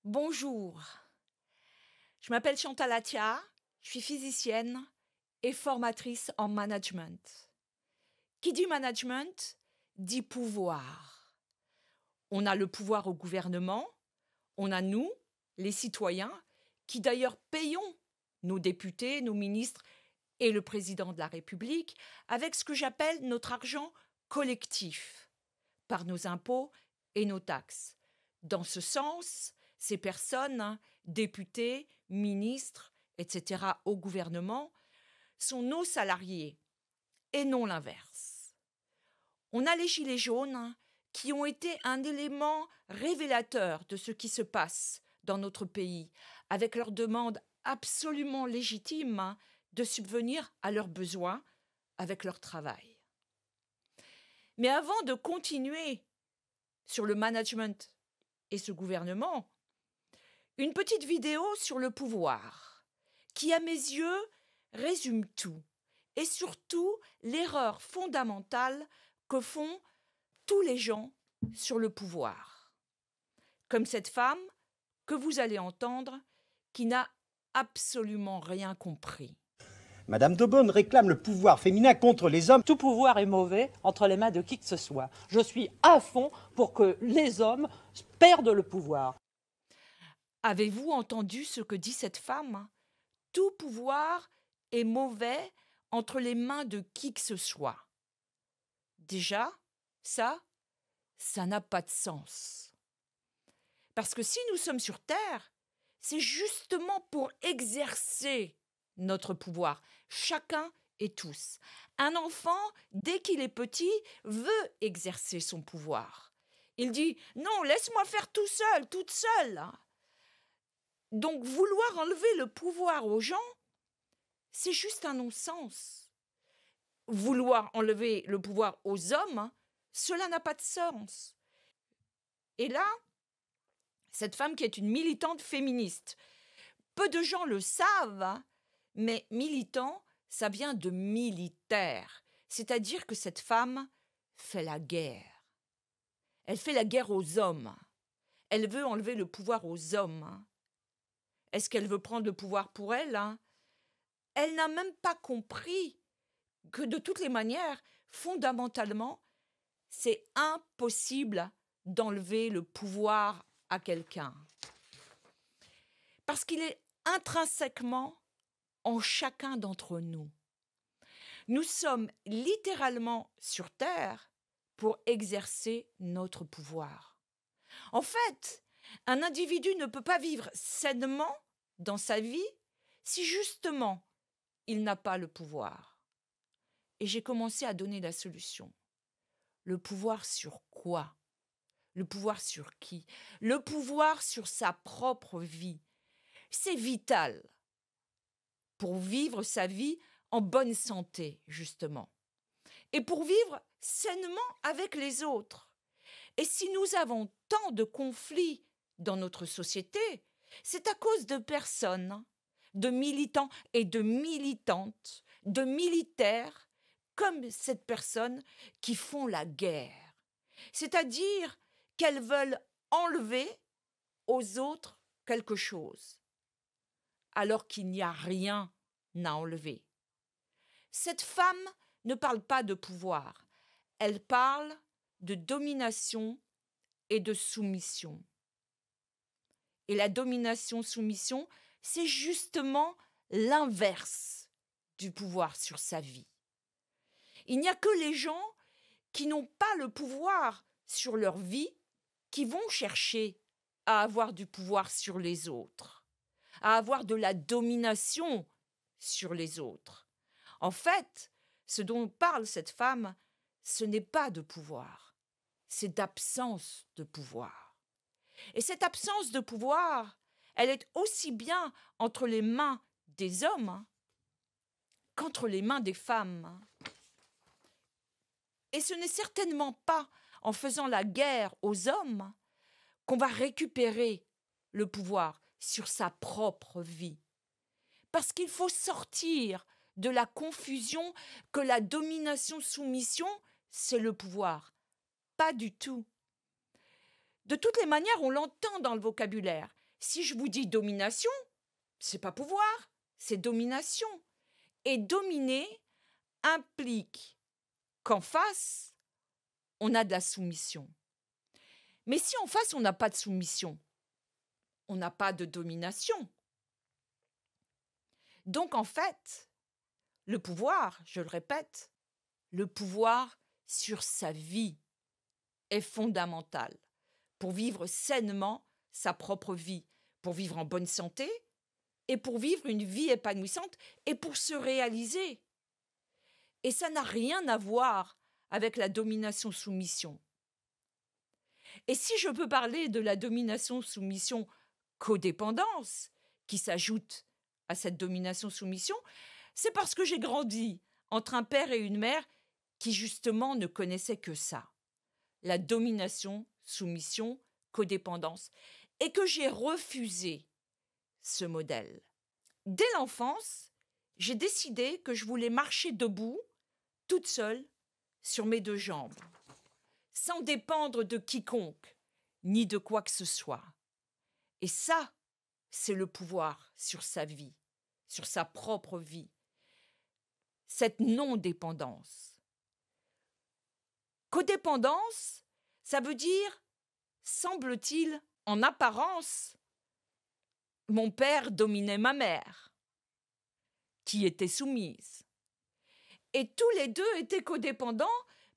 Bonjour, je m'appelle Chantal Atia, je suis physicienne et formatrice en management. Qui dit management dit pouvoir. On a le pouvoir au gouvernement, on a nous, les citoyens, qui d'ailleurs payons nos députés, nos ministres et le président de la République avec ce que j'appelle notre argent collectif, par nos impôts et nos taxes. Dans ce sens, ces personnes, députés, ministres, etc., au gouvernement, sont nos salariés et non l'inverse. On a les gilets jaunes qui ont été un élément révélateur de ce qui se passe dans notre pays, avec leur demande absolument légitime de subvenir à leurs besoins avec leur travail. Mais avant de continuer sur le management et ce gouvernement, une petite vidéo sur le pouvoir, qui à mes yeux résume tout, et surtout l'erreur fondamentale que font tous les gens sur le pouvoir. Comme cette femme que vous allez entendre, qui n'a absolument rien compris. Madame Daubonne réclame le pouvoir féminin contre les hommes. Tout pouvoir est mauvais entre les mains de qui que ce soit. Je suis à fond pour que les hommes perdent le pouvoir. Avez-vous entendu ce que dit cette femme? Tout pouvoir est mauvais entre les mains de qui que ce soit. Déjà, ça n'a pas de sens. Parce que si nous sommes sur Terre, c'est justement pour exercer notre pouvoir, chacun et tous. Un enfant, dès qu'il est petit, veut exercer son pouvoir. Il dit « Non, laisse-moi faire tout seul, toute seule ». Donc vouloir enlever le pouvoir aux gens, c'est juste un non-sens. Vouloir enlever le pouvoir aux hommes, cela n'a pas de sens. Et là, cette femme qui est une militante féministe, peu de gens le savent, mais militant, ça vient de militaire. C'est-à-dire que cette femme fait la guerre. Elle fait la guerre aux hommes. Elle veut enlever le pouvoir aux hommes. Est-ce qu'elle veut prendre le pouvoir pour elle? Elle n'a même pas compris que de toutes les manières, fondamentalement, c'est impossible d'enlever le pouvoir à quelqu'un. Parce qu'il est intrinsèquement en chacun d'entre nous. Nous sommes littéralement sur Terre pour exercer notre pouvoir. En fait, un individu ne peut pas vivre sainement dans sa vie si justement il n'a pas le pouvoir. Et j'ai commencé à donner la solution. Le pouvoir sur quoi? Le pouvoir sur qui? Le pouvoir sur sa propre vie. C'est vital pour vivre sa vie en bonne santé, justement. Et pour vivre sainement avec les autres. Et si nous avons tant de conflits dans notre société, c'est à cause de personnes, de militants et de militantes, de militaires, comme cette personne qui font la guerre. C'est-à-dire qu'elles veulent enlever aux autres quelque chose, alors qu'il n'y a rien à enlever. Cette femme ne parle pas de pouvoir, elle parle de domination et de soumission. Et la domination-soumission, c'est justement l'inverse du pouvoir sur sa vie. Il n'y a que les gens qui n'ont pas le pouvoir sur leur vie qui vont chercher à avoir du pouvoir sur les autres, à avoir de la domination sur les autres. En fait, ce dont parle cette femme, ce n'est pas de pouvoir, c'est d'absence de pouvoir. Et cette absence de pouvoir, elle est aussi bien entre les mains des hommes qu'entre les mains des femmes. Et ce n'est certainement pas en faisant la guerre aux hommes qu'on va récupérer le pouvoir sur sa propre vie. Parce qu'il faut sortir de la confusion que la domination-soumission, c'est le pouvoir. Pas du tout. De toutes les manières, on l'entend dans le vocabulaire. si je vous dis domination, c'est pas pouvoir, c'est domination. Et dominer implique qu'en face, on a de la soumission. Mais si en face, on n'a pas de soumission, on n'a pas de domination. Donc en fait, le pouvoir, je le répète, le pouvoir sur sa vie est fondamental pour vivre sainement sa propre vie, pour vivre en bonne santé et pour vivre une vie épanouissante et pour se réaliser. Et ça n'a rien à voir avec la domination-soumission. Et si je peux parler de la domination-soumission codépendance qui s'ajoute à cette domination-soumission, c'est parce que j'ai grandi entre un père et une mère qui justement ne connaissaient que ça, la domination, soumission, codépendance, et que j'ai refusé ce modèle. Dès l'enfance, j'ai décidé que je voulais marcher debout, toute seule, sur mes deux jambes, sans dépendre de quiconque, ni de quoi que ce soit. Et ça, c'est le pouvoir sur sa vie, sur sa propre vie. Cette non-dépendance. Codépendance, ça veut dire, semble-t-il, en apparence, mon père dominait ma mère, qui était soumise. Et tous les deux étaient codépendants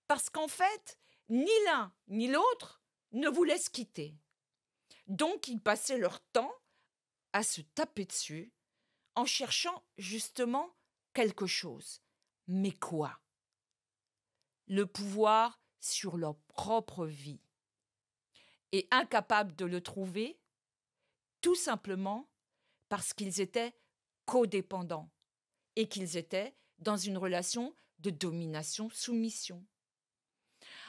parce qu'en fait, ni l'un ni l'autre ne voulaient se quitter. Donc, ils passaient leur temps à se taper dessus en cherchant justement quelque chose. Mais quoi? Le pouvoir sur leur propre vie. Et incapables de le trouver, tout simplement parce qu'ils étaient codépendants et qu'ils étaient dans une relation de domination-soumission.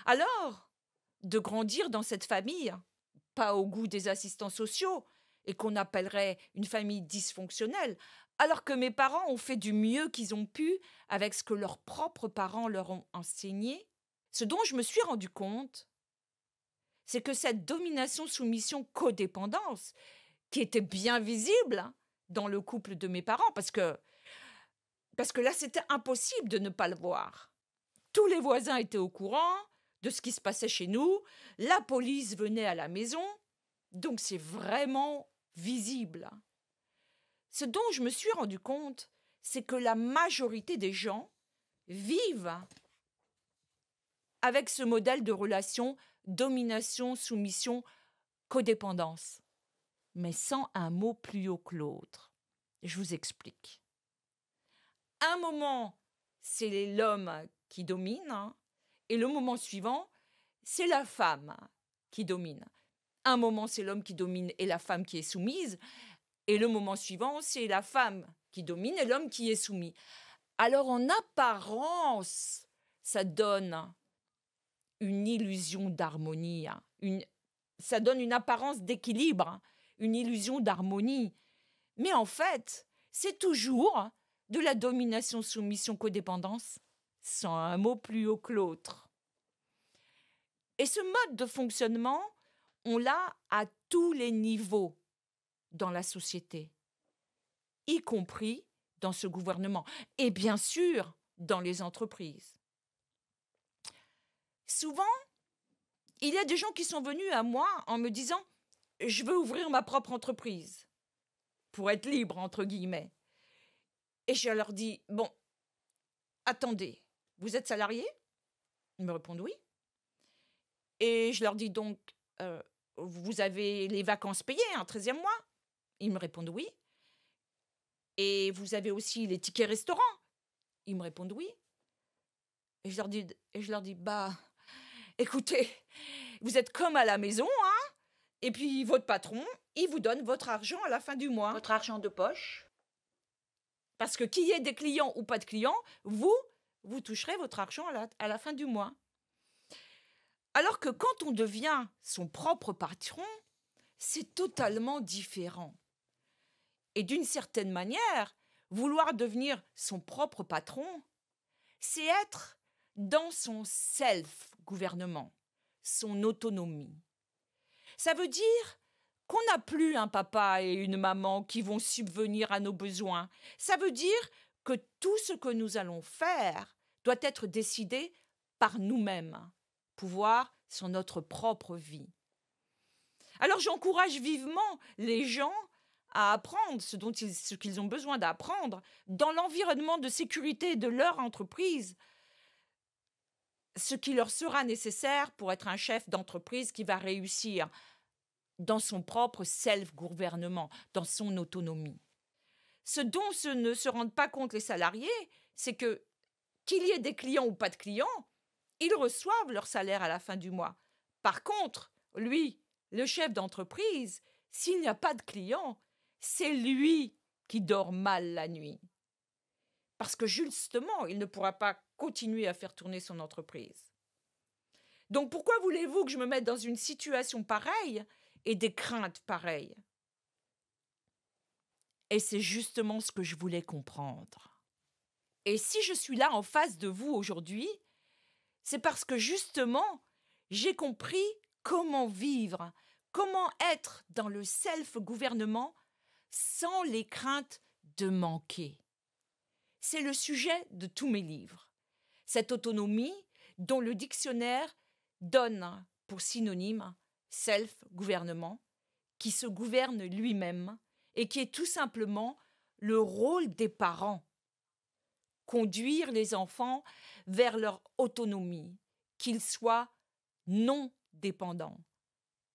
Alors, de grandir dans cette famille, pas au goût des assistants sociaux, et qu'on appellerait une famille dysfonctionnelle, alors que mes parents ont fait du mieux qu'ils ont pu avec ce que leurs propres parents leur ont enseigné, ce dont je me suis rendu compte, c'est que cette domination-soumission-codépendance, qui était bien visible dans le couple de mes parents, parce que là, c'était impossible de ne pas le voir. Tous les voisins étaient au courant de ce qui se passait chez nous, la police venait à la maison, donc c'est vraiment visible. Ce dont je me suis rendu compte, c'est que la majorité des gens vivent avec ce modèle de relation domination, soumission, codépendance, mais sans un mot plus haut que l'autre. Je vous explique. Un moment, c'est l'homme qui domine, et le moment suivant, c'est la femme qui domine. Un moment, c'est l'homme qui domine et la femme qui est soumise, et le moment suivant, c'est la femme qui domine et l'homme qui est soumis. Alors, en apparence, ça donne une illusion d'harmonie, ça donne une apparence d'équilibre, une illusion d'harmonie. Mais en fait, c'est toujours de la domination, soumission, codépendance, sans un mot plus haut que l'autre. Et ce mode de fonctionnement, on l'a à tous les niveaux dans la société, y compris dans ce gouvernement, et bien sûr dans les entreprises. Souvent, il y a des gens qui sont venus à moi en me disant « Je veux ouvrir ma propre entreprise pour être libre, entre guillemets. » Et je leur dis « Bon, attendez, vous êtes salarié ?» Ils me répondent « Oui. » Et je leur dis donc « Vous avez les vacances payées, un 13e mois ?» Ils me répondent « Oui. » Et vous avez aussi les tickets restaurants? Ils me répondent « Oui. » Et je leur dis bah, écoutez, vous êtes comme à la maison, et puis votre patron, il vous donne votre argent à la fin du mois. Votre argent de poche. Parce que qu'il y ait des clients ou pas de clients, vous toucherez votre argent à la fin du mois. Alors que quand on devient son propre patron, c'est totalement différent. Et d'une certaine manière, vouloir devenir son propre patron, c'est être dans son self-gouvernement, son autonomie. Ça veut dire qu'on n'a plus un papa et une maman qui vont subvenir à nos besoins. Ça veut dire que tout ce que nous allons faire doit être décidé par nous-mêmes, pouvoir sur notre propre vie. Alors j'encourage vivement les gens à apprendre ce qu'ils ont besoin d'apprendre dans l'environnement de sécurité de leur entreprise, ce qui leur sera nécessaire pour être un chef d'entreprise qui va réussir dans son propre self-gouvernement, dans son autonomie. Ce dont ne se rendent pas compte les salariés, c'est que, qu'il y ait des clients ou pas de clients, ils reçoivent leur salaire à la fin du mois. Par contre, lui, le chef d'entreprise, s'il n'y a pas de clients, c'est lui qui dort mal la nuit. Parce que justement, il ne pourra pas continuer à faire tourner son entreprise. Donc pourquoi voulez-vous que je me mette dans une situation pareille et des craintes pareilles? Et c'est justement ce que je voulais comprendre. Et si je suis là en face de vous aujourd'hui, c'est parce que justement, j'ai compris comment vivre, comment être dans le self-gouvernement sans les craintes de manquer. C'est le sujet de tous mes livres. Cette autonomie dont le dictionnaire donne pour synonyme self-gouvernement, qui se gouverne lui-même et qui est tout simplement le rôle des parents. Conduire les enfants vers leur autonomie, qu'ils soient non dépendants,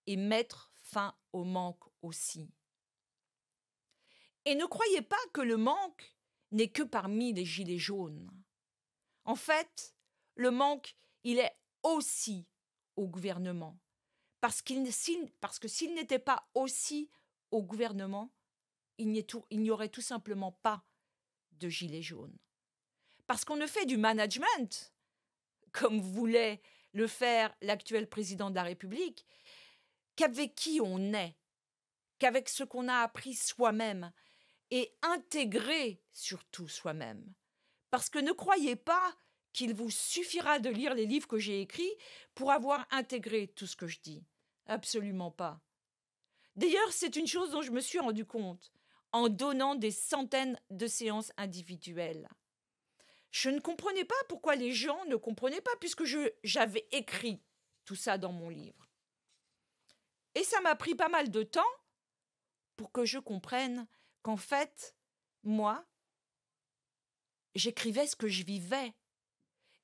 et mettre fin au manque aussi. Et ne croyez pas que le manque n'est que parmi les gilets jaunes. En fait, le manque, il est aussi au gouvernement. Parce que s'il n'était pas aussi au gouvernement, il n'y aurait tout simplement pas de gilets jaunes. Parce qu'on ne fait du management, comme voulait le faire l'actuel président de la République, qu'avec qui on est, qu'avec ce qu'on a appris soi-même, et intégré surtout soi-même. Parce que ne croyez pas qu'il vous suffira de lire les livres que j'ai écrits pour avoir intégré tout ce que je dis. Absolument pas. D'ailleurs, c'est une chose dont je me suis rendu compte en donnant des centaines de séances individuelles. Je ne comprenais pas pourquoi les gens ne comprenaient pas, puisque j'avais écrit tout ça dans mon livre. Et ça m'a pris pas mal de temps pour que je comprenne qu'en fait, moi, j'écrivais ce que je vivais.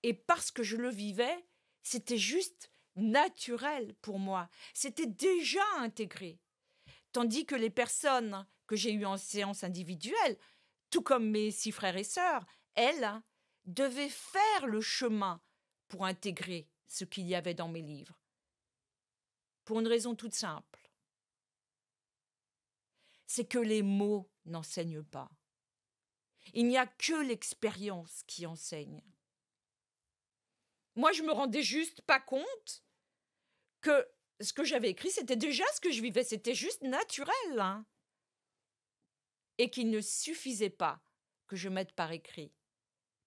Et parce que je le vivais, c'était juste naturel pour moi. C'était déjà intégré. Tandis que les personnes que j'ai eues en séance individuelle, tout comme mes 6 frères et sœurs, elles devaient faire le chemin pour intégrer ce qu'il y avait dans mes livres. Pour une raison toute simple. C'est que les mots n'enseignent pas. Il n'y a que l'expérience qui enseigne. Moi, je me rendais juste pas compte que ce que j'avais écrit, c'était déjà ce que je vivais, c'était juste naturel. Hein. Et qu'il ne suffisait pas que je mette par écrit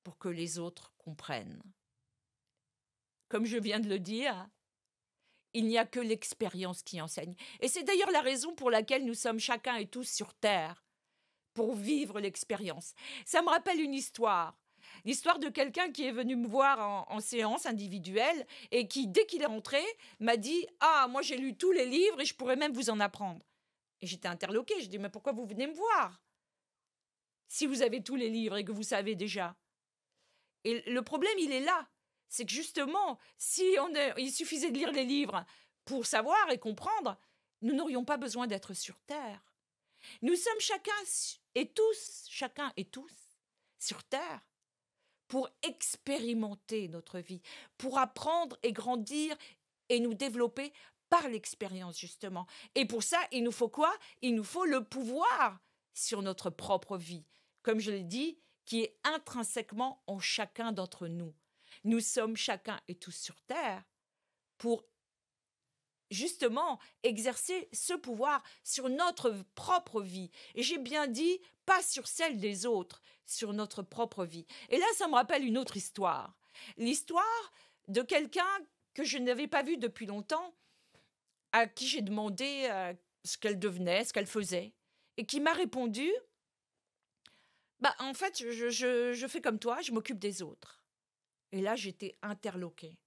pour que les autres comprennent. Comme je viens de le dire, il n'y a que l'expérience qui enseigne. Et c'est d'ailleurs la raison pour laquelle nous sommes chacun et tous sur Terre, pour vivre l'expérience. Ça me rappelle une histoire. L'histoire de quelqu'un qui est venu me voir en séance individuelle et qui, dès qu'il est rentré, m'a dit « Ah, moi j'ai lu tous les livres et je pourrais même vous en apprendre. » Et j'étais interloquée, je dis « Mais pourquoi vous venez me voir si vous avez tous les livres et que vous savez déjà ?» Et le problème, il est là. C'est que justement, il suffisait de lire les livres pour savoir et comprendre, nous n'aurions pas besoin d'être sur Terre. Nous sommes chacun et tous sur Terre pour expérimenter notre vie, pour apprendre et grandir et nous développer par l'expérience, justement. Et pour ça, il nous faut quoi? Il nous faut le pouvoir sur notre propre vie, comme je l'ai dit, qui est intrinsèquement en chacun d'entre nous. Nous sommes chacun et tous sur Terre pour justement exercer ce pouvoir sur notre propre vie. Et j'ai bien dit, pas sur celle des autres, sur notre propre vie. Et là, ça me rappelle une autre histoire. L'histoire de quelqu'un que je n'avais pas vu depuis longtemps, à qui j'ai demandé ce qu'elle devenait, ce qu'elle faisait, et qui m'a répondu, bah en fait, je fais comme toi, je m'occupe des autres. Et là, j'étais interloquée.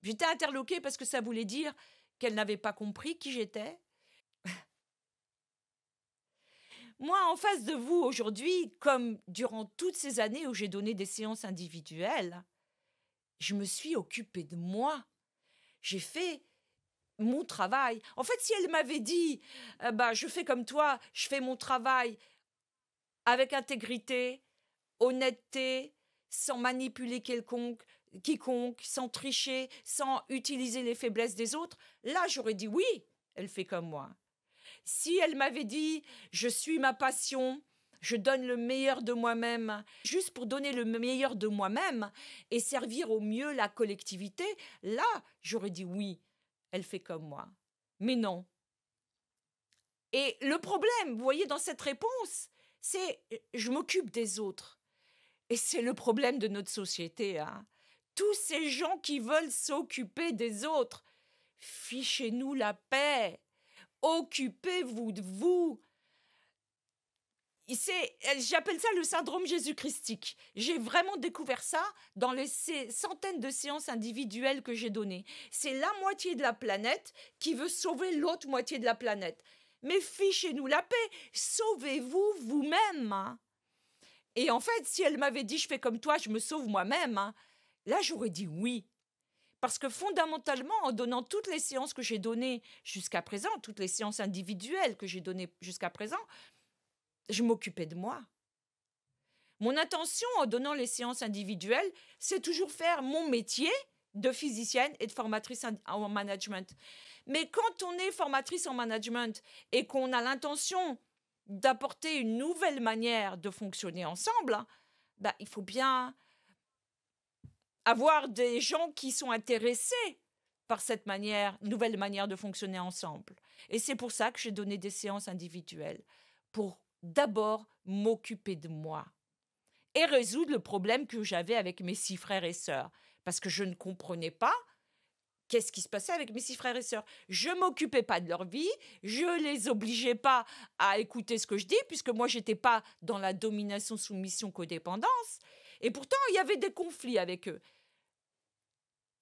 J'étais interloquée parce que ça voulait dire qu'elle n'avait pas compris qui j'étais. Moi, en face de vous aujourd'hui, comme durant toutes ces années où j'ai donné des séances individuelles, je me suis occupée de moi. J'ai fait mon travail. En fait, si elle m'avait dit, bah, je fais comme toi, je fais mon travail avec intégrité, honnêteté, sans manipuler quiconque, sans tricher, sans utiliser les faiblesses des autres, là, j'aurais dit oui, elle fait comme moi. Si elle m'avait dit, je suis ma passion, je donne le meilleur de moi-même, juste pour donner le meilleur de moi-même et servir au mieux la collectivité, là, j'aurais dit oui, elle fait comme moi. Mais non. Et le problème, vous voyez, dans cette réponse, c'est je m'occupe des autres. Et c'est le problème de notre société, hein. Tous ces gens qui veulent s'occuper des autres, fichez-nous la paix. Occupez-vous de vous. J'appelle ça le syndrome jésus-christique. J'ai vraiment découvert ça dans les centaines de séances individuelles que j'ai données. C'est la moitié de la planète qui veut sauver l'autre moitié de la planète. Mais fichez-nous la paix, sauvez-vous vous-même, hein. Et en fait, si elle m'avait dit « je fais comme toi, je me sauve moi-même », hein, là j'aurais dit oui. Parce que fondamentalement, en donnant toutes les séances que j'ai données jusqu'à présent, toutes les séances individuelles que j'ai données jusqu'à présent, je m'occupais de moi. Mon intention en donnant les séances individuelles, c'est toujours faire mon métier de physicienne et de formatrice en management. Mais quand on est formatrice en management et qu'on a l'intention d'apporter une nouvelle manière de fonctionner ensemble, bah, il faut bien avoir des gens qui sont intéressés par cette nouvelle manière de fonctionner ensemble. Et c'est pour ça que j'ai donné des séances individuelles, pour d'abord m'occuper de moi et résoudre le problème que j'avais avec mes 6 frères et sœurs, parce que je ne comprenais pas qu'est-ce qui se passait avec mes 6 frères et sœurs. Je ne m'occupais pas de leur vie, je ne les obligeais pas à écouter ce que je dis, puisque moi, je n'étais pas dans la domination, soumission, codépendance. Et pourtant, il y avait des conflits avec eux.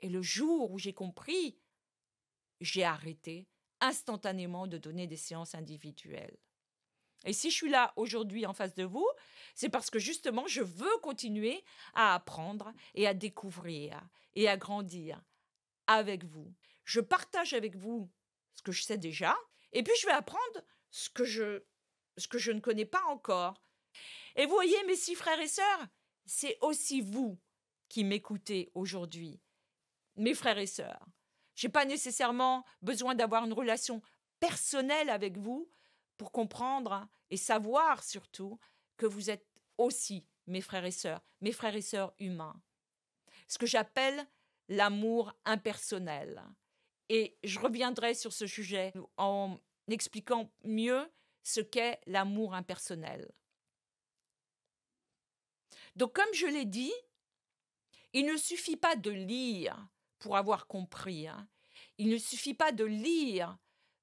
Et le jour où j'ai compris, j'ai arrêté instantanément de donner des séances individuelles. Et si je suis là aujourd'hui en face de vous, c'est parce que justement, je veux continuer à apprendre et à découvrir et à grandir avec vous. Je partage avec vous ce que je sais déjà, et puis je vais apprendre ce que je ne connais pas encore. Et vous voyez, mes 6 frères et sœurs, c'est aussi vous qui m'écoutez aujourd'hui, mes frères et sœurs. Je n'ai pas nécessairement besoin d'avoir une relation personnelle avec vous pour comprendre et savoir surtout que vous êtes aussi mes frères et sœurs humains. Ce que j'appelle l'amour impersonnel. Et je reviendrai sur ce sujet en expliquant mieux ce qu'est l'amour impersonnel. Donc, comme je l'ai dit, il ne suffit pas de lire pour avoir compris, hein. Il ne suffit pas de lire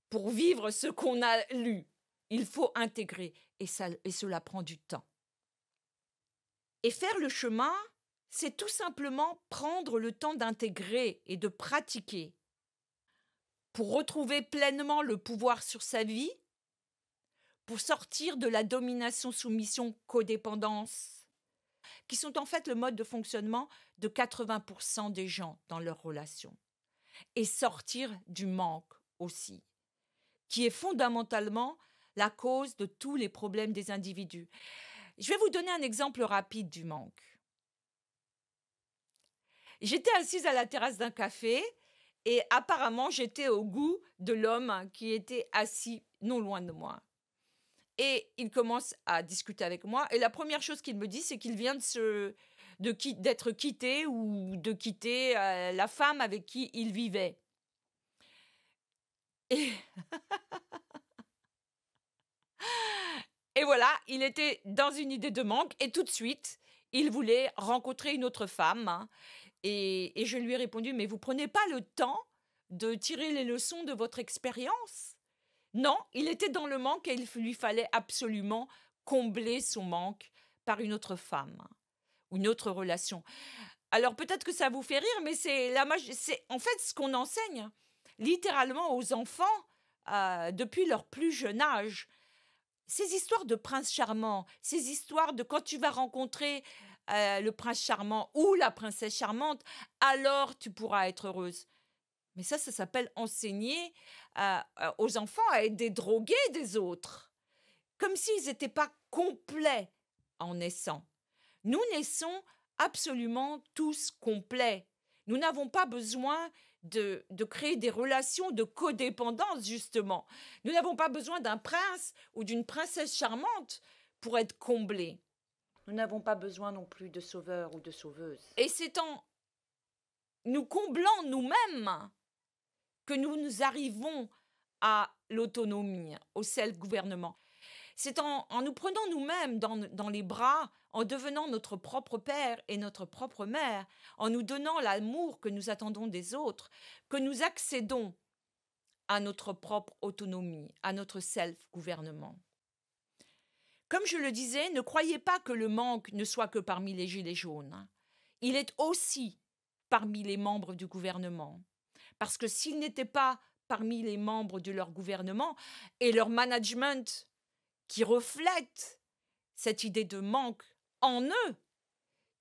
pour vivre ce qu'on a lu. Il faut intégrer, et cela prend du temps. Et faire le chemin, c'est tout simplement prendre le temps d'intégrer et de pratiquer pour retrouver pleinement le pouvoir sur sa vie, pour sortir de la domination, soumission, codépendance, qui sont en fait le mode de fonctionnement de 80% des gens dans leurs relations, et sortir du manque aussi, qui est fondamentalement la cause de tous les problèmes des individus. Je vais vous donner un exemple rapide du manque. J'étais assise à la terrasse d'un café et apparemment j'étais au goût de l'homme qui était assis non loin de moi. Et il commence à discuter avec moi et la première chose qu'il me dit, c'est qu'il vient d'être quitté ou de quitter la femme avec qui il vivait. Et voilà, il était dans une idée de manque et tout de suite, il voulait rencontrer une autre femme, hein. Et je lui ai répondu, mais vous prenez pas le temps de tirer les leçons de votre expérience? Non, il était dans le manque et il lui fallait absolument combler son manque par une autre femme ou une autre relation. Alors peut-être que ça vous fait rire, mais c'est en fait ce qu'on enseigne littéralement aux enfants depuis leur plus jeune âge. Ces histoires de prince charmant, ces histoires de quand tu vas rencontrer le prince charmant ou la princesse charmante, alors tu pourras être heureuse. Mais ça s'appelle enseigner aux enfants à être des drogués des autres, comme s'ils n'étaient pas complets en naissant. Nous naissons absolument tous complets. Nous n'avons pas besoin de créer des relations de codépendance, justement. Nous n'avons pas besoin d'un prince ou d'une princesse charmante pour être comblés. Nous n'avons pas besoin non plus de sauveur ou de sauveuse. Et c'est en nous comblant nous-mêmes que nous arrivons à l'autonomie, au self-gouvernement. C'est en nous prenant nous-mêmes dans les bras, en devenant notre propre père et notre propre mère, en nous donnant l'amour que nous attendons des autres, que nous accédons à notre propre autonomie, à notre self-gouvernement. Comme je le disais, ne croyez pas que le manque ne soit que parmi les gilets jaunes. Il est aussi parmi les membres du gouvernement. Parce que s'ils n'étaient pas parmi les membres de leur gouvernement et leur management qui reflète cette idée de manque en eux,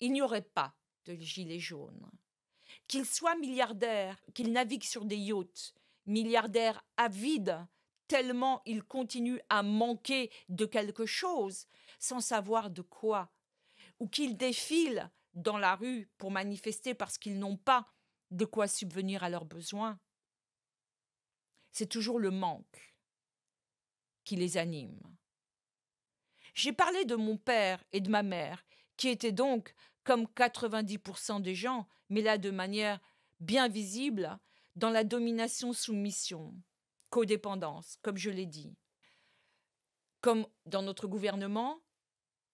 il n'y aurait pas de gilets jaunes. Qu'ils soient milliardaires, qu'ils naviguent sur des yachts, milliardaires avides, tellement ils continuent à manquer de quelque chose, sans savoir de quoi, ou qu'ils défilent dans la rue pour manifester parce qu'ils n'ont pas de quoi subvenir à leurs besoins. C'est toujours le manque qui les anime. J'ai parlé de mon père et de ma mère, qui étaient donc, comme 90% des gens, mais là de manière bien visible, dans la domination-soumission, codépendance, comme je l'ai dit, comme dans notre gouvernement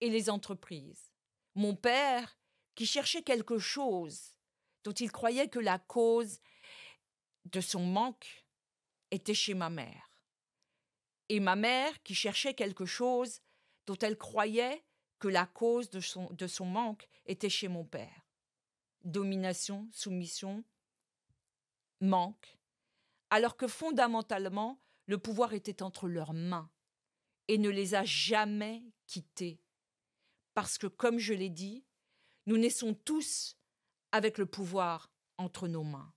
et les entreprises. Mon père, qui cherchait quelque chose dont il croyait que la cause de son manque était chez ma mère. Et ma mère, qui cherchait quelque chose dont elle croyait que la cause de son manque était chez mon père. Domination, soumission, manque, alors que fondamentalement, le pouvoir était entre leurs mains et ne les a jamais quittés. Parce que, comme je l'ai dit, nous naissons tous avec le pouvoir entre nos mains.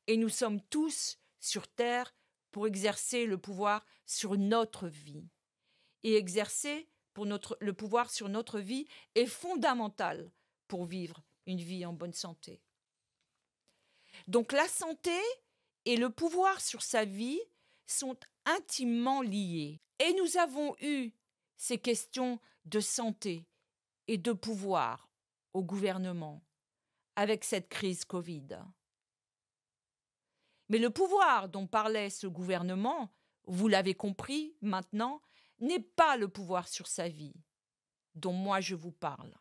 Et nous sommes tous sur Terre pour exercer le pouvoir sur notre vie. Et exercer le pouvoir sur notre vie est fondamental pour vivre une vie en bonne santé. Donc la santé et le pouvoir sur sa vie sont intimement liés. Et nous avons eu ces questions de santé et de pouvoir au gouvernement avec cette crise Covid. Mais le pouvoir dont parlait ce gouvernement, vous l'avez compris maintenant, n'est pas le pouvoir sur sa vie dont moi je vous parle.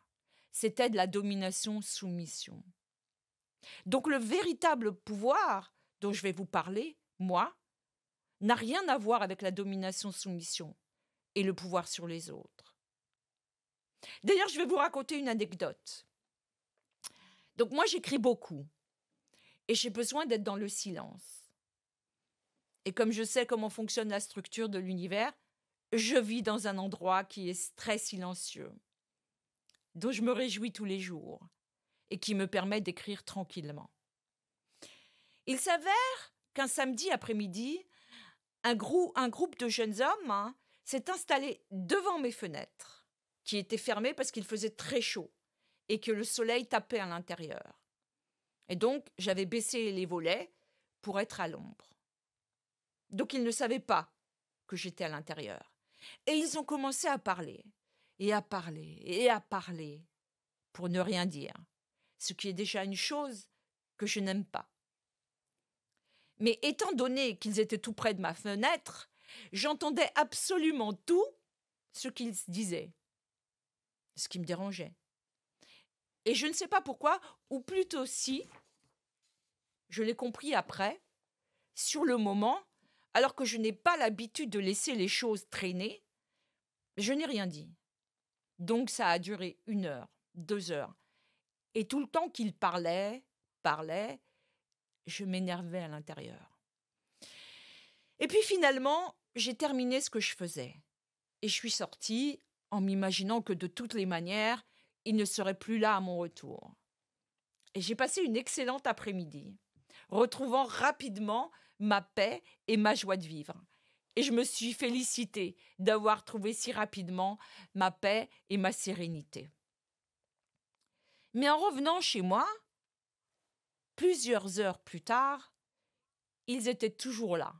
C'était de la domination-soumission. Donc le véritable pouvoir dont je vais vous parler, moi, n'a rien à voir avec la domination-soumission et le pouvoir sur les autres. D'ailleurs, je vais vous raconter une anecdote. Donc moi, j'écris beaucoup et j'ai besoin d'être dans le silence. Et comme je sais comment fonctionne la structure de l'univers, je vis dans un endroit qui est très silencieux, dont je me réjouis tous les jours et qui me permet d'écrire tranquillement. Il s'avère qu'un samedi après-midi, un groupe de jeunes hommes s'est installé devant mes fenêtres, qui étaient fermées parce qu'il faisait très chaud et que le soleil tapait à l'intérieur. Et donc, j'avais baissé les volets pour être à l'ombre. Donc, ils ne savaient pas que j'étais à l'intérieur. Et ils ont commencé à parler, et à parler, et à parler, pour ne rien dire, ce qui est déjà une chose que je n'aime pas. Mais étant donné qu'ils étaient tout près de ma fenêtre, j'entendais absolument tout ce qu'ils disaient, ce qui me dérangeait. Et je ne sais pas pourquoi, ou plutôt si, je l'ai compris après, sur le moment, alors que je n'ai pas l'habitude de laisser les choses traîner, je n'ai rien dit. Donc ça a duré 1 heure, 2 heures. Et tout le temps qu'il parlait, je m'énervais à l'intérieur. Et puis finalement, j'ai terminé ce que je faisais. Et je suis sortie en m'imaginant que de toutes les manières, il ne serait plus là à mon retour. Et j'ai passé une excellente après-midi, retrouvant rapidement ma paix et ma joie de vivre. Et je me suis félicitée d'avoir trouvé si rapidement ma paix et ma sérénité. Mais en revenant chez moi, plusieurs heures plus tard, ils étaient toujours là,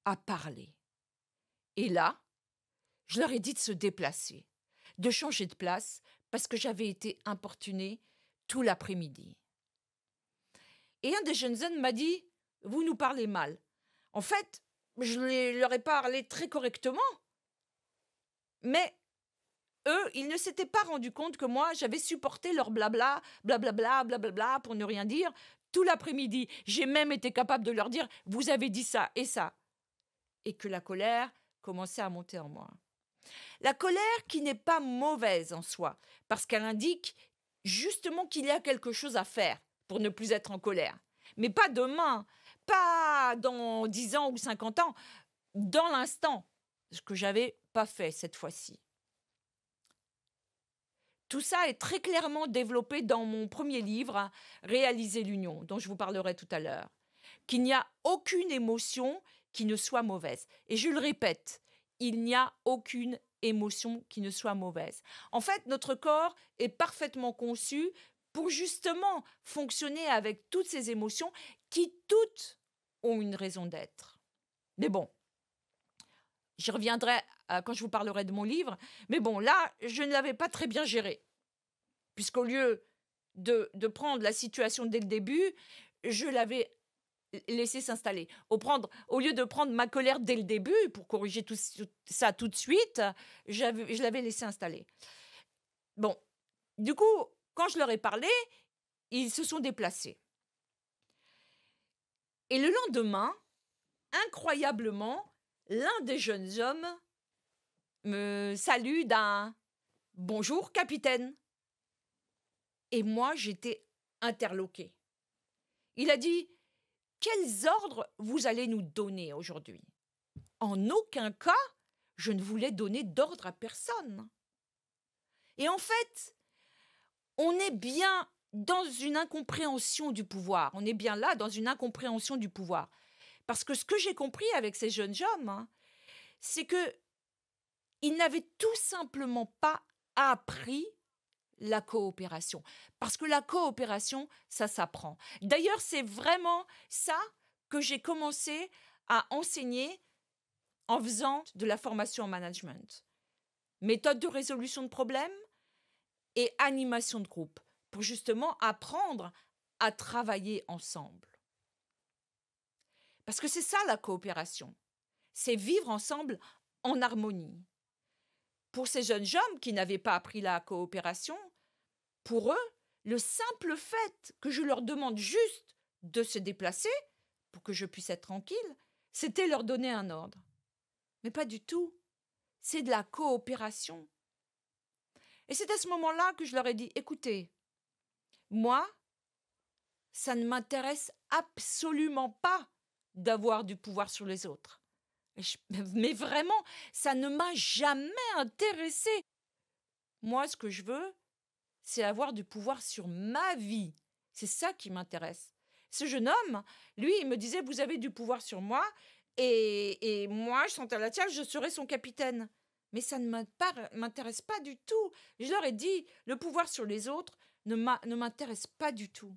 à parler. Et là, je leur ai dit de se déplacer, de changer de place, parce que j'avais été importunée tout l'après-midi. Et un des jeunes hommes m'a dit « Vous nous parlez mal ». En fait, je leur ai parlé très correctement, mais eux, ils ne s'étaient pas rendus compte que moi, j'avais supporté leur blabla, blablabla, blablabla, pour ne rien dire, tout l'après-midi. J'ai même été capable de leur dire « Vous avez dit ça et ça ». Et que la colère commençait à monter en moi. La colère qui n'est pas mauvaise en soi, parce qu'elle indique justement qu'il y a quelque chose à faire pour ne plus être en colère. Mais pas demain, pas dans 10 ans ou 50 ans, dans l'instant, ce que j'avais pas fait cette fois-ci. Tout ça est très clairement développé dans mon premier livre, Réaliser l'union, dont je vous parlerai tout à l'heure. Qu'il n'y a aucune émotion qui ne soit mauvaise. Et je le répète, il n'y a aucune émotion qui ne soit mauvaise. En fait, notre corps est parfaitement conçu pour justement fonctionner avec toutes ces émotions qui toutes ont une raison d'être. Mais bon, j'y reviendrai quand je vous parlerai de mon livre. Mais bon, là, je ne l'avais pas très bien géré. Puisqu'au lieu de prendre la situation dès le début, je l'avais laissé s'installer. Au lieu de prendre ma colère dès le début, pour corriger tout ça tout de suite, je l'avais laissé installer. Bon, du coup, quand je leur ai parlé, ils se sont déplacés. Et le lendemain, incroyablement, l'un des jeunes hommes me salue d'un « Bonjour, capitaine ». Et moi, j'étais interloquée. Il a dit « Quels ordres vous allez nous donner aujourd'hui ?» En aucun cas, je ne voulais donner d'ordre à personne. Et en fait, on est bien dans une incompréhension du pouvoir. On est bien là dans une incompréhension du pouvoir. Parce que ce que j'ai compris avec ces jeunes hommes, c'est qu'ils n'avaient tout simplement pas appris la coopération. Parce que la coopération, ça s'apprend. D'ailleurs, c'est vraiment ça que j'ai commencé à enseigner en faisant de la formation en management. Méthode de résolution de problèmes et animation de groupe, pour justement apprendre à travailler ensemble. Parce que c'est ça la coopération. C'est vivre ensemble en harmonie. Pour ces jeunes hommes qui n'avaient pas appris la coopération, pour eux, le simple fait que je leur demande juste de se déplacer pour que je puisse être tranquille, c'était leur donner un ordre. Mais pas du tout. C'est de la coopération. Et c'est à ce moment-là que je leur ai dit, écoutez, moi, ça ne m'intéresse absolument pas d'avoir du pouvoir sur les autres. Mais vraiment, ça ne m'a jamais intéressé. Moi, ce que je veux, c'est avoir du pouvoir sur ma vie. C'est ça qui m'intéresse. Ce jeune homme, lui, il me disait, vous avez du pouvoir sur moi, et moi, je sentais la tienne, je serai son capitaine. Mais ça ne m'intéresse pas du tout. Je leur ai dit, le pouvoir sur les autres ne m'intéresse pas du tout.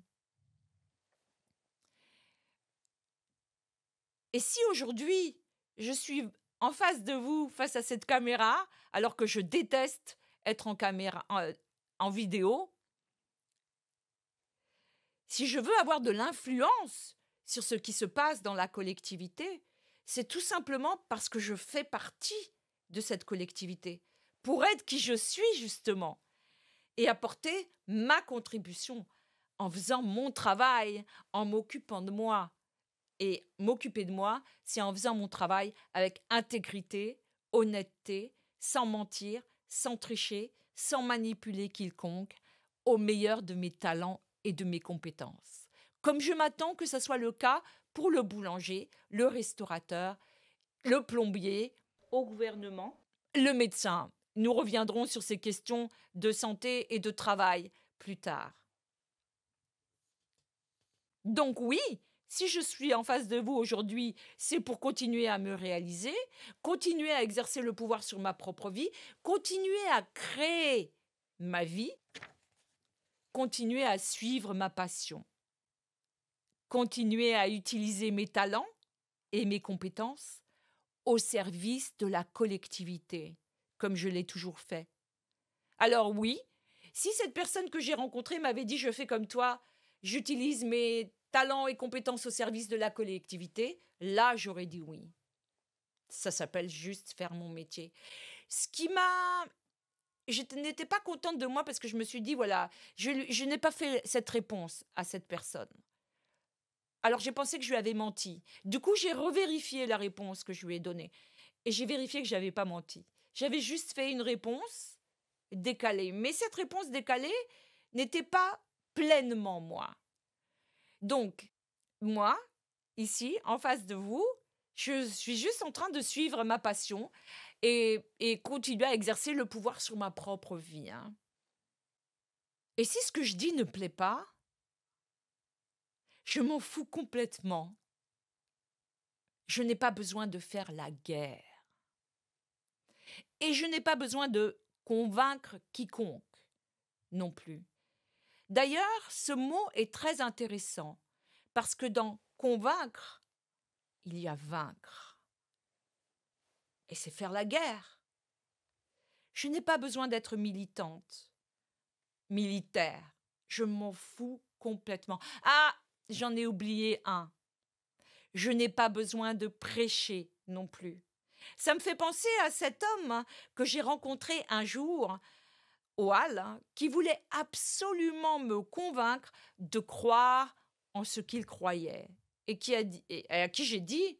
Et si aujourd'hui, je suis en face de vous, face à cette caméra, alors que je déteste être en vidéo, si je veux avoir de l'influence sur ce qui se passe dans la collectivité, c'est tout simplement parce que je fais partie de cette collectivité, pour être qui je suis justement, et apporter ma contribution en faisant mon travail, en m'occupant de moi. Et m'occuper de moi, c'est en faisant mon travail avec intégrité, honnêteté, sans mentir, sans tricher, sans manipuler quiconque, au meilleur de mes talents et de mes compétences. Comme je m'attends que ce soit le cas pour le boulanger, le restaurateur, le plombier, au gouvernement, le médecin. Nous reviendrons sur ces questions de santé et de travail plus tard. Donc oui, si je suis en face de vous aujourd'hui, c'est pour continuer à me réaliser, continuer à exercer le pouvoir sur ma propre vie, continuer à créer ma vie, continuer à suivre ma passion, continuer à utiliser mes talents et mes compétences au service de la collectivité, comme je l'ai toujours fait. Alors oui, si cette personne que j'ai rencontrée m'avait dit « je fais comme toi, j'utilise mes talents et compétences au service de la collectivité », là j'aurais dit oui. Ça s'appelle juste faire mon métier. Ce qui m'a... Je n'étais pas contente de moi parce que je me suis dit, voilà, je n'ai pas fait cette réponse à cette personne. Alors j'ai pensé que je lui avais menti. Du coup, j'ai revérifié la réponse que je lui ai donnée. Et j'ai vérifié que je n'avais pas menti. J'avais juste fait une réponse décalée. Mais cette réponse décalée n'était pas pleinement moi. Donc, moi, ici, en face de vous, je suis juste en train de suivre ma passion et continuer à exercer le pouvoir sur ma propre vie. Hein. Et si ce que je dis ne plaît pas, je m'en fous complètement. Je n'ai pas besoin de faire la guerre. Et je n'ai pas besoin de convaincre quiconque non plus. D'ailleurs, ce mot est très intéressant parce que dans convaincre, il y a vaincre. Et c'est faire la guerre. Je n'ai pas besoin d'être militante, militaire. Je m'en fous complètement. Ah, j'en ai oublié un. Je n'ai pas besoin de prêcher non plus. Ça me fait penser à cet homme que j'ai rencontré un jour au hall, qui voulait absolument me convaincre de croire en ce qu'il croyait. Et à qui j'ai dit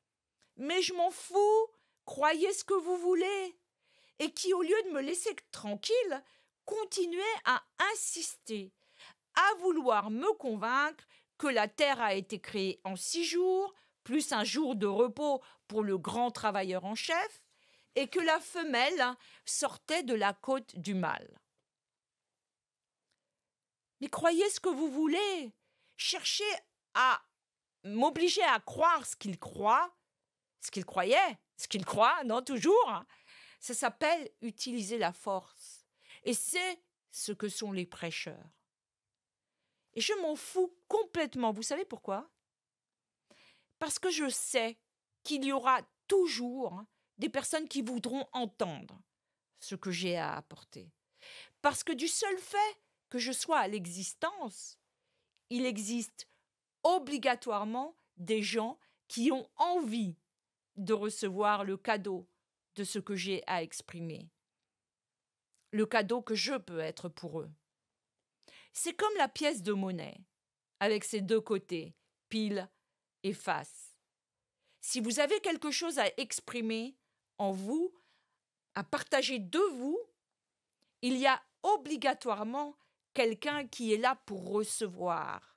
« Mais je m'en fous, croyez ce que vous voulez ». Et qui, au lieu de me laisser tranquille, continuait à insister, à vouloir me convaincre que la Terre a été créée en 6 jours, plus un jour de repos pour le grand travailleur en chef, et que la femelle sortait de la côte du mâle. Mais croyez ce que vous voulez, cherchez à m'obliger à croire ce qu'il croit, ce qu'il croyait, ce qu'il croit, non, toujours. Ça s'appelle utiliser la force. Et c'est ce que sont les prêcheurs. Et je m'en fous complètement. Vous savez pourquoi ? Parce que je sais qu'il y aura toujours des personnes qui voudront entendre ce que j'ai à apporter. Parce que du seul fait que je sois à l'existence, il existe obligatoirement des gens qui ont envie de recevoir le cadeau de ce que j'ai à exprimer. Le cadeau que je peux être pour eux. C'est comme la pièce de monnaie, avec ses deux côtés, pile et face. Si vous avez quelque chose à exprimer en vous, à partager de vous, il y a obligatoirement quelqu'un qui est là pour recevoir.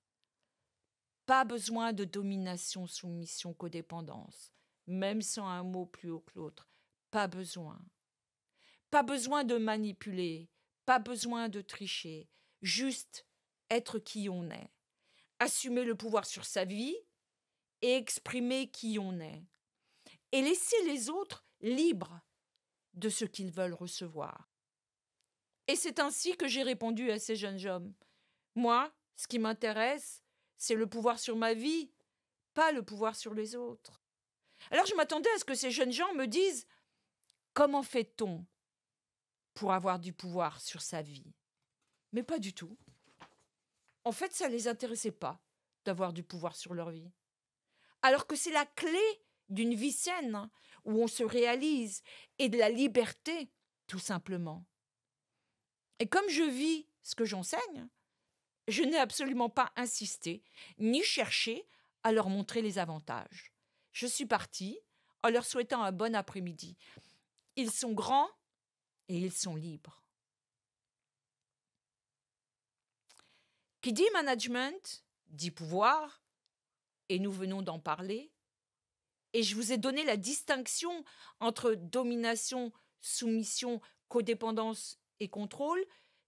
Pas besoin de domination, soumission, codépendance, même sans un mot plus haut que l'autre. Pas besoin. Pas besoin de manipuler, pas besoin de tricher, juste être qui on est. Assumer le pouvoir sur sa vie et exprimer qui on est. Et laisser les autres libres de ce qu'ils veulent recevoir. Et c'est ainsi que j'ai répondu à ces jeunes hommes. Moi, ce qui m'intéresse, c'est le pouvoir sur ma vie, pas le pouvoir sur les autres. Alors je m'attendais à ce que ces jeunes gens me disent « Comment fait-on pour avoir du pouvoir sur sa vie ?» Mais pas du tout. En fait, ça ne les intéressait pas d'avoir du pouvoir sur leur vie. Alors que c'est la clé d'une vie saine, où on se réalise, et de la liberté, tout simplement. Et comme je vis ce que j'enseigne, je n'ai absolument pas insisté, ni cherché à leur montrer les avantages. Je suis partie en leur souhaitant un bon après-midi. Ils sont grands et ils sont libres. Qui dit management, dit pouvoir, et nous venons d'en parler. Et je vous ai donné la distinction entre domination, soumission, codépendance et contrôle,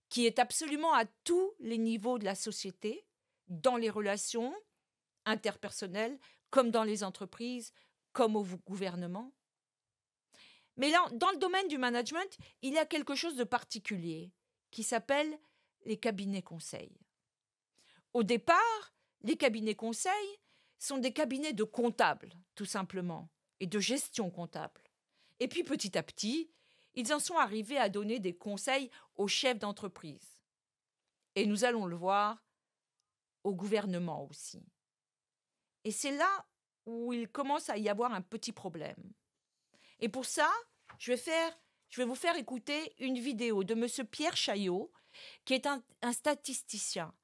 qui est absolument à tous les niveaux de la société, dans les relations interpersonnelles, comme dans les entreprises, comme au gouvernement. Mais là, dans le domaine du management, il y a quelque chose de particulier qui s'appelle les cabinets conseils. Au départ, les cabinets conseils sont des cabinets de comptables, tout simplement, et de gestion comptable. Et puis petit à petit, ils en sont arrivés à donner des conseils aux chefs d'entreprise. Et nous allons le voir au gouvernement aussi. Et c'est là où il commence à y avoir un petit problème. Et pour ça, je vais vous faire écouter une vidéo de M. Pierre Chaillot, qui est un statisticien,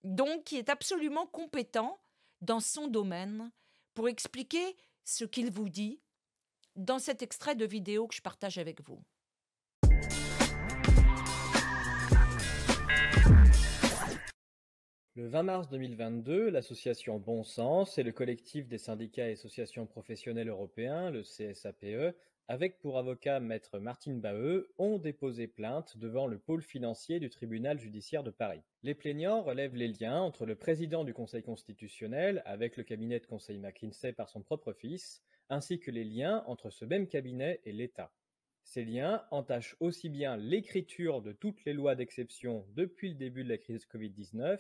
donc qui est absolument compétent dans son domaine pour expliquer ce qu'il vous dit dans cet extrait de vidéo que je partage avec vous. Le 20 mars 2022, l'association Bon Sens et le collectif des syndicats et associations professionnelles européens, le CSAPE, avec pour avocat maître Martine Baheux, ont déposé plainte devant le pôle financier du tribunal judiciaire de Paris. Les plaignants relèvent les liens entre le président du Conseil constitutionnel avec le cabinet de conseil McKinsey par son propre fils, ainsi que les liens entre ce même cabinet et l'État. Ces liens entachent aussi bien l'écriture de toutes les lois d'exception depuis le début de la crise Covid-19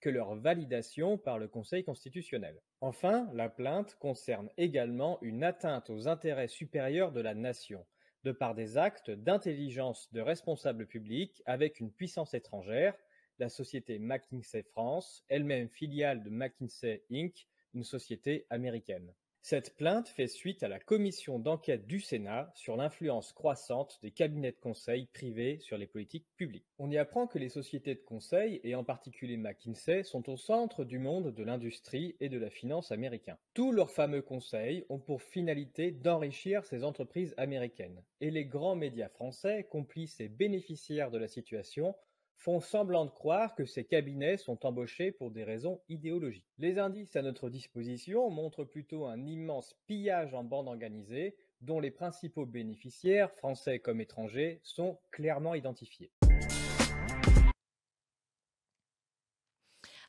que leur validation par le Conseil constitutionnel. Enfin, la plainte concerne également une atteinte aux intérêts supérieurs de la nation, de par des actes d'intelligence de responsables publics avec une puissance étrangère, la société McKinsey France, elle-même filiale de McKinsey Inc., une société américaine. Cette plainte fait suite à la commission d'enquête du Sénat sur l'influence croissante des cabinets de conseil privés sur les politiques publiques. On y apprend que les sociétés de conseil, et en particulier McKinsey, sont au centre du monde de l'industrie et de la finance américain. Tous leurs fameux conseils ont pour finalité d'enrichir ces entreprises américaines. Et les grands médias français, complices et bénéficiaires de la situation, font semblant de croire que ces cabinets sont embauchés pour des raisons idéologiques. Les indices à notre disposition montrent plutôt un immense pillage en bande organisée, dont les principaux bénéficiaires, français comme étrangers, sont clairement identifiés.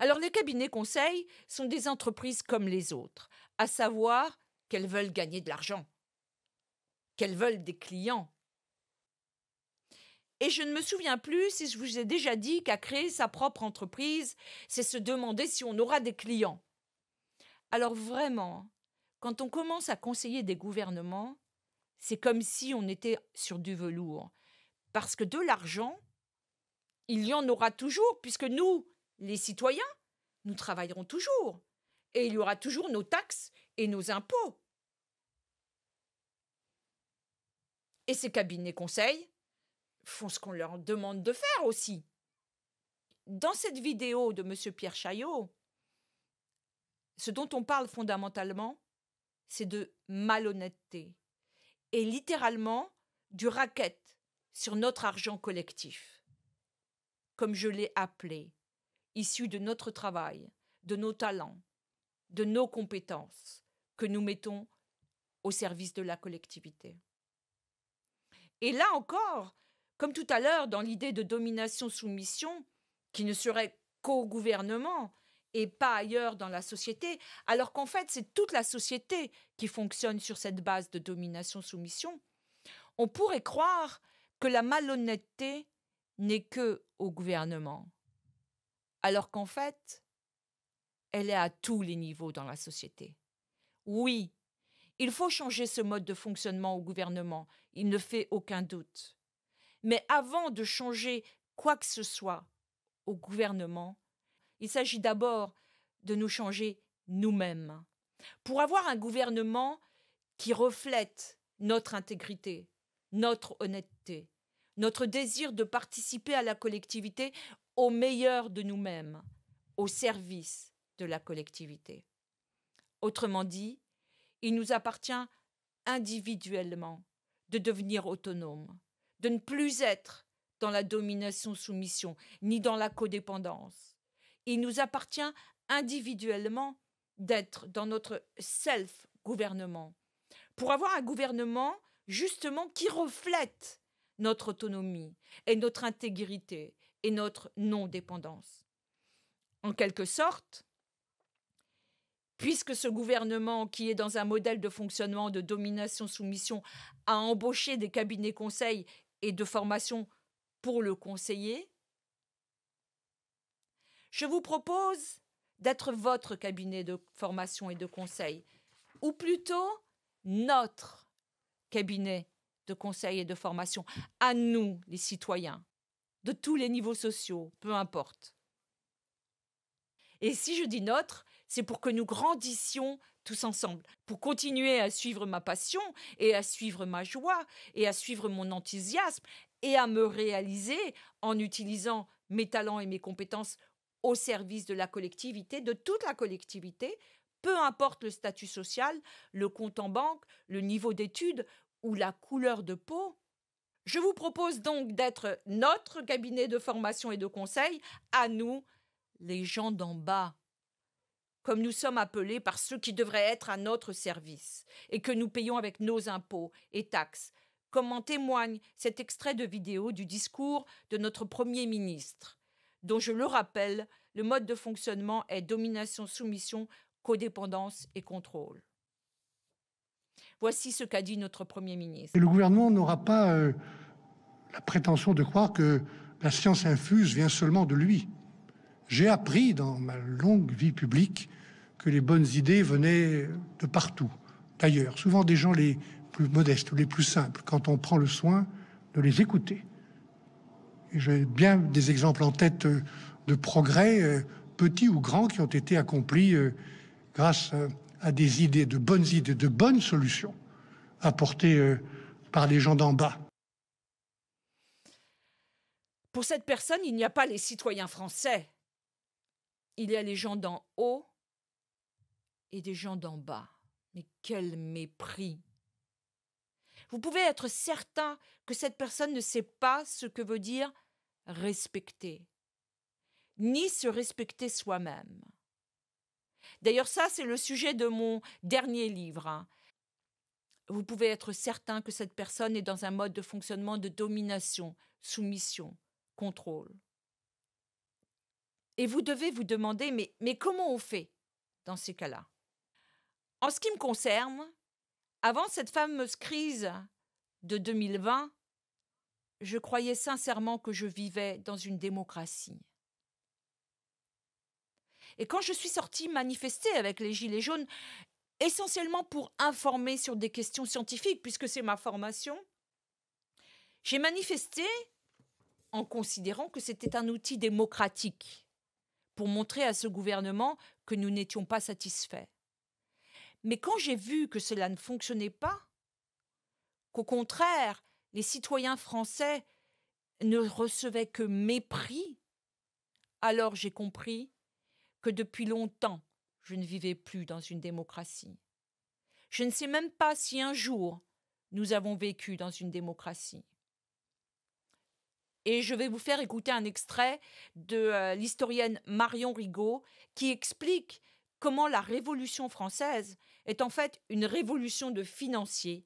Alors les cabinets conseils sont des entreprises comme les autres, à savoir qu'elles veulent gagner de l'argent, qu'elles veulent des clients. Et je ne me souviens plus si je vous ai déjà dit qu'à créer sa propre entreprise, c'est se demander si on aura des clients. Alors vraiment, quand on commence à conseiller des gouvernements, c'est comme si on était sur du velours. Parce que de l'argent, il y en aura toujours, puisque nous, les citoyens, nous travaillerons toujours. Et il y aura toujours nos taxes et nos impôts. Et ces cabinets conseils font ce qu'on leur demande de faire aussi. Dans cette vidéo de M. Pierre Chaillot, ce dont on parle fondamentalement, c'est de malhonnêteté et littéralement du racket sur notre argent collectif, comme je l'ai appelé, issu de notre travail, de nos talents, de nos compétences que nous mettons au service de la collectivité. Et là encore, comme tout à l'heure dans l'idée de domination-soumission, qui ne serait qu'au gouvernement et pas ailleurs dans la société, alors qu'en fait c'est toute la société qui fonctionne sur cette base de domination-soumission, on pourrait croire que la malhonnêteté n'est que au gouvernement, alors qu'en fait, elle est à tous les niveaux dans la société. Oui, il faut changer ce mode de fonctionnement au gouvernement, il ne fait aucun doute. Mais avant de changer quoi que ce soit au gouvernement, il s'agit d'abord de nous changer nous-mêmes, pour avoir un gouvernement qui reflète notre intégrité, notre honnêteté, notre désir de participer à la collectivité au meilleur de nous-mêmes, au service de la collectivité. Autrement dit, il nous appartient individuellement de devenir autonomes, de ne plus être dans la domination-soumission, ni dans la codépendance. Il nous appartient individuellement d'être dans notre self-gouvernement, pour avoir un gouvernement justement qui reflète notre autonomie et notre intégrité et notre non-dépendance. En quelque sorte, puisque ce gouvernement qui est dans un modèle de fonctionnement de domination-soumission a embauché des cabinets conseils et de formation pour le conseiller, je vous propose d'être votre cabinet de formation et de conseil, ou plutôt notre cabinet de conseil et de formation, à nous, les citoyens, de tous les niveaux sociaux, peu importe. Et si je dis notre, c'est pour que nous grandissions tous ensemble, pour continuer à suivre ma passion et à suivre ma joie et à suivre mon enthousiasme et à me réaliser en utilisant mes talents et mes compétences au service de la collectivité, de toute la collectivité, peu importe le statut social, le compte en banque, le niveau d'études ou la couleur de peau. Je vous propose donc d'être notre cabinet de formation et de conseil, à nous, les gens d'en bas, comme nous sommes appelés par ceux qui devraient être à notre service et que nous payons avec nos impôts et taxes, comme en témoigne cet extrait de vidéo du discours de notre Premier ministre, dont, je le rappelle, le mode de fonctionnement est domination-soumission, codépendance et contrôle. Voici ce qu'a dit notre Premier ministre. Et le gouvernement n'aura pas la prétention de croire que la science infuse vient seulement de lui. J'ai appris dans ma longue vie publique que les bonnes idées venaient de partout, d'ailleurs, souvent des gens les plus modestes ou les plus simples, quand on prend le soin de les écouter. Et j'ai bien des exemples en tête de progrès, petits ou grands, qui ont été accomplis grâce à des idées, de bonnes solutions apportées par les gens d'en bas. Pour cette personne, il n'y a pas les citoyens français. Il y a les gens d'en haut et des gens d'en bas. Mais quel mépris! Vous pouvez être certain que cette personne ne sait pas ce que veut dire respecter, ni se respecter soi-même. D'ailleurs, ça, c'est le sujet de mon dernier livre. Vous pouvez être certain que cette personne est dans un mode de fonctionnement de domination, soumission, contrôle. Et vous devez vous demander, mais comment on fait dans ces cas-là? En ce qui me concerne, avant cette fameuse crise de 2020, je croyais sincèrement que je vivais dans une démocratie. Et quand je suis sortie manifester avec les Gilets jaunes, essentiellement pour informer sur des questions scientifiques, puisque c'est ma formation, j'ai manifesté en considérant que c'était un outil démocratique pour montrer à ce gouvernement que nous n'étions pas satisfaits. Mais quand j'ai vu que cela ne fonctionnait pas, qu'au contraire, les citoyens français ne recevaient que mépris, alors j'ai compris que depuis longtemps, je ne vivais plus dans une démocratie. Je ne sais même pas si un jour, nous avons vécu dans une démocratie. Et je vais vous faire écouter un extrait de l'historienne Marion Rigaud qui explique comment la Révolution française est en fait une révolution de financiers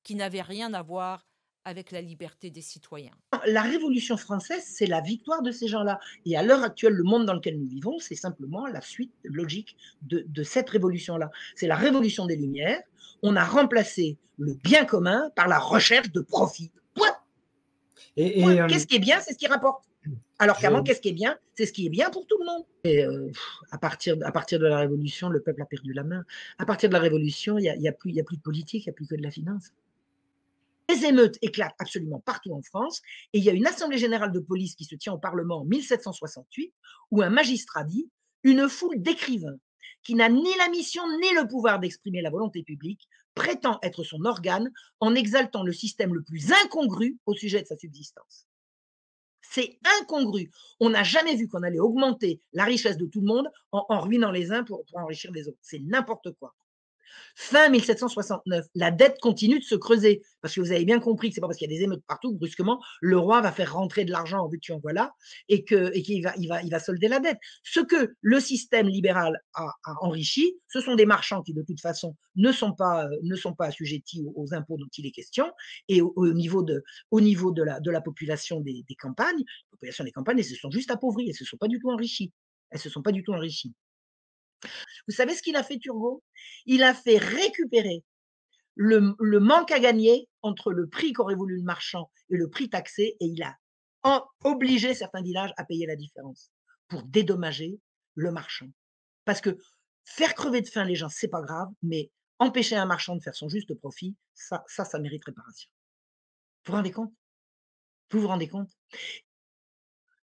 qui n'avait rien à voir avec la liberté des citoyens. La Révolution française, c'est la victoire de ces gens-là. Et à l'heure actuelle, le monde dans lequel nous vivons, c'est simplement la suite logique de cette révolution-là. C'est la révolution des Lumières. On a remplacé le bien commun par la recherche de profit. Point. Qu'est-ce qui est bien, c'est ce qui rapporte. Alors qu'avant, qu'est-ce qui est bien? C'est ce qui est bien pour tout le monde. Et à partir de la Révolution, le peuple a perdu la main. À partir de la Révolution, il n'y a plus de politique, il n'y a plus que de la finance. Les émeutes éclatent absolument partout en France et il y a une assemblée générale de police qui se tient au Parlement en 1768 où un magistrat dit « Une foule d'écrivains qui n'a ni la mission ni le pouvoir d'exprimer la volonté publique prétend être son organe en exaltant le système le plus incongru au sujet de sa subsistance. » C'est incongru. On n'a jamais vu qu'on allait augmenter la richesse de tout le monde en ruinant les uns pour enrichir les autres. C'est n'importe quoi. Fin 1769, la dette continue de se creuser parce que vous avez bien compris que c'est pas parce qu'il y a des émeutes partout que brusquement le roi va faire rentrer de l'argent en veux tu en voilà et qu'il va solder la dette. Ce que le système libéral a enrichi, ce sont des marchands qui de toute façon ne sont pas assujettis aux impôts dont il est question et au niveau de la population des campagnes, la population des campagnes, elles se sont juste appauvries, elles se sont pas du tout enrichies. Elles se sont pas du tout enrichies. Vous savez ce qu'il a fait Turgot? Il a fait récupérer le manque à gagner entre le prix qu'aurait voulu le marchand et le prix taxé et il a obligé certains villages à payer la différence pour dédommager le marchand. Parce que faire crever de faim les gens, c'est pas grave, mais empêcher un marchand de faire son juste profit, ça mérite réparation. Vous vous rendez compte? Vous vous rendez compte?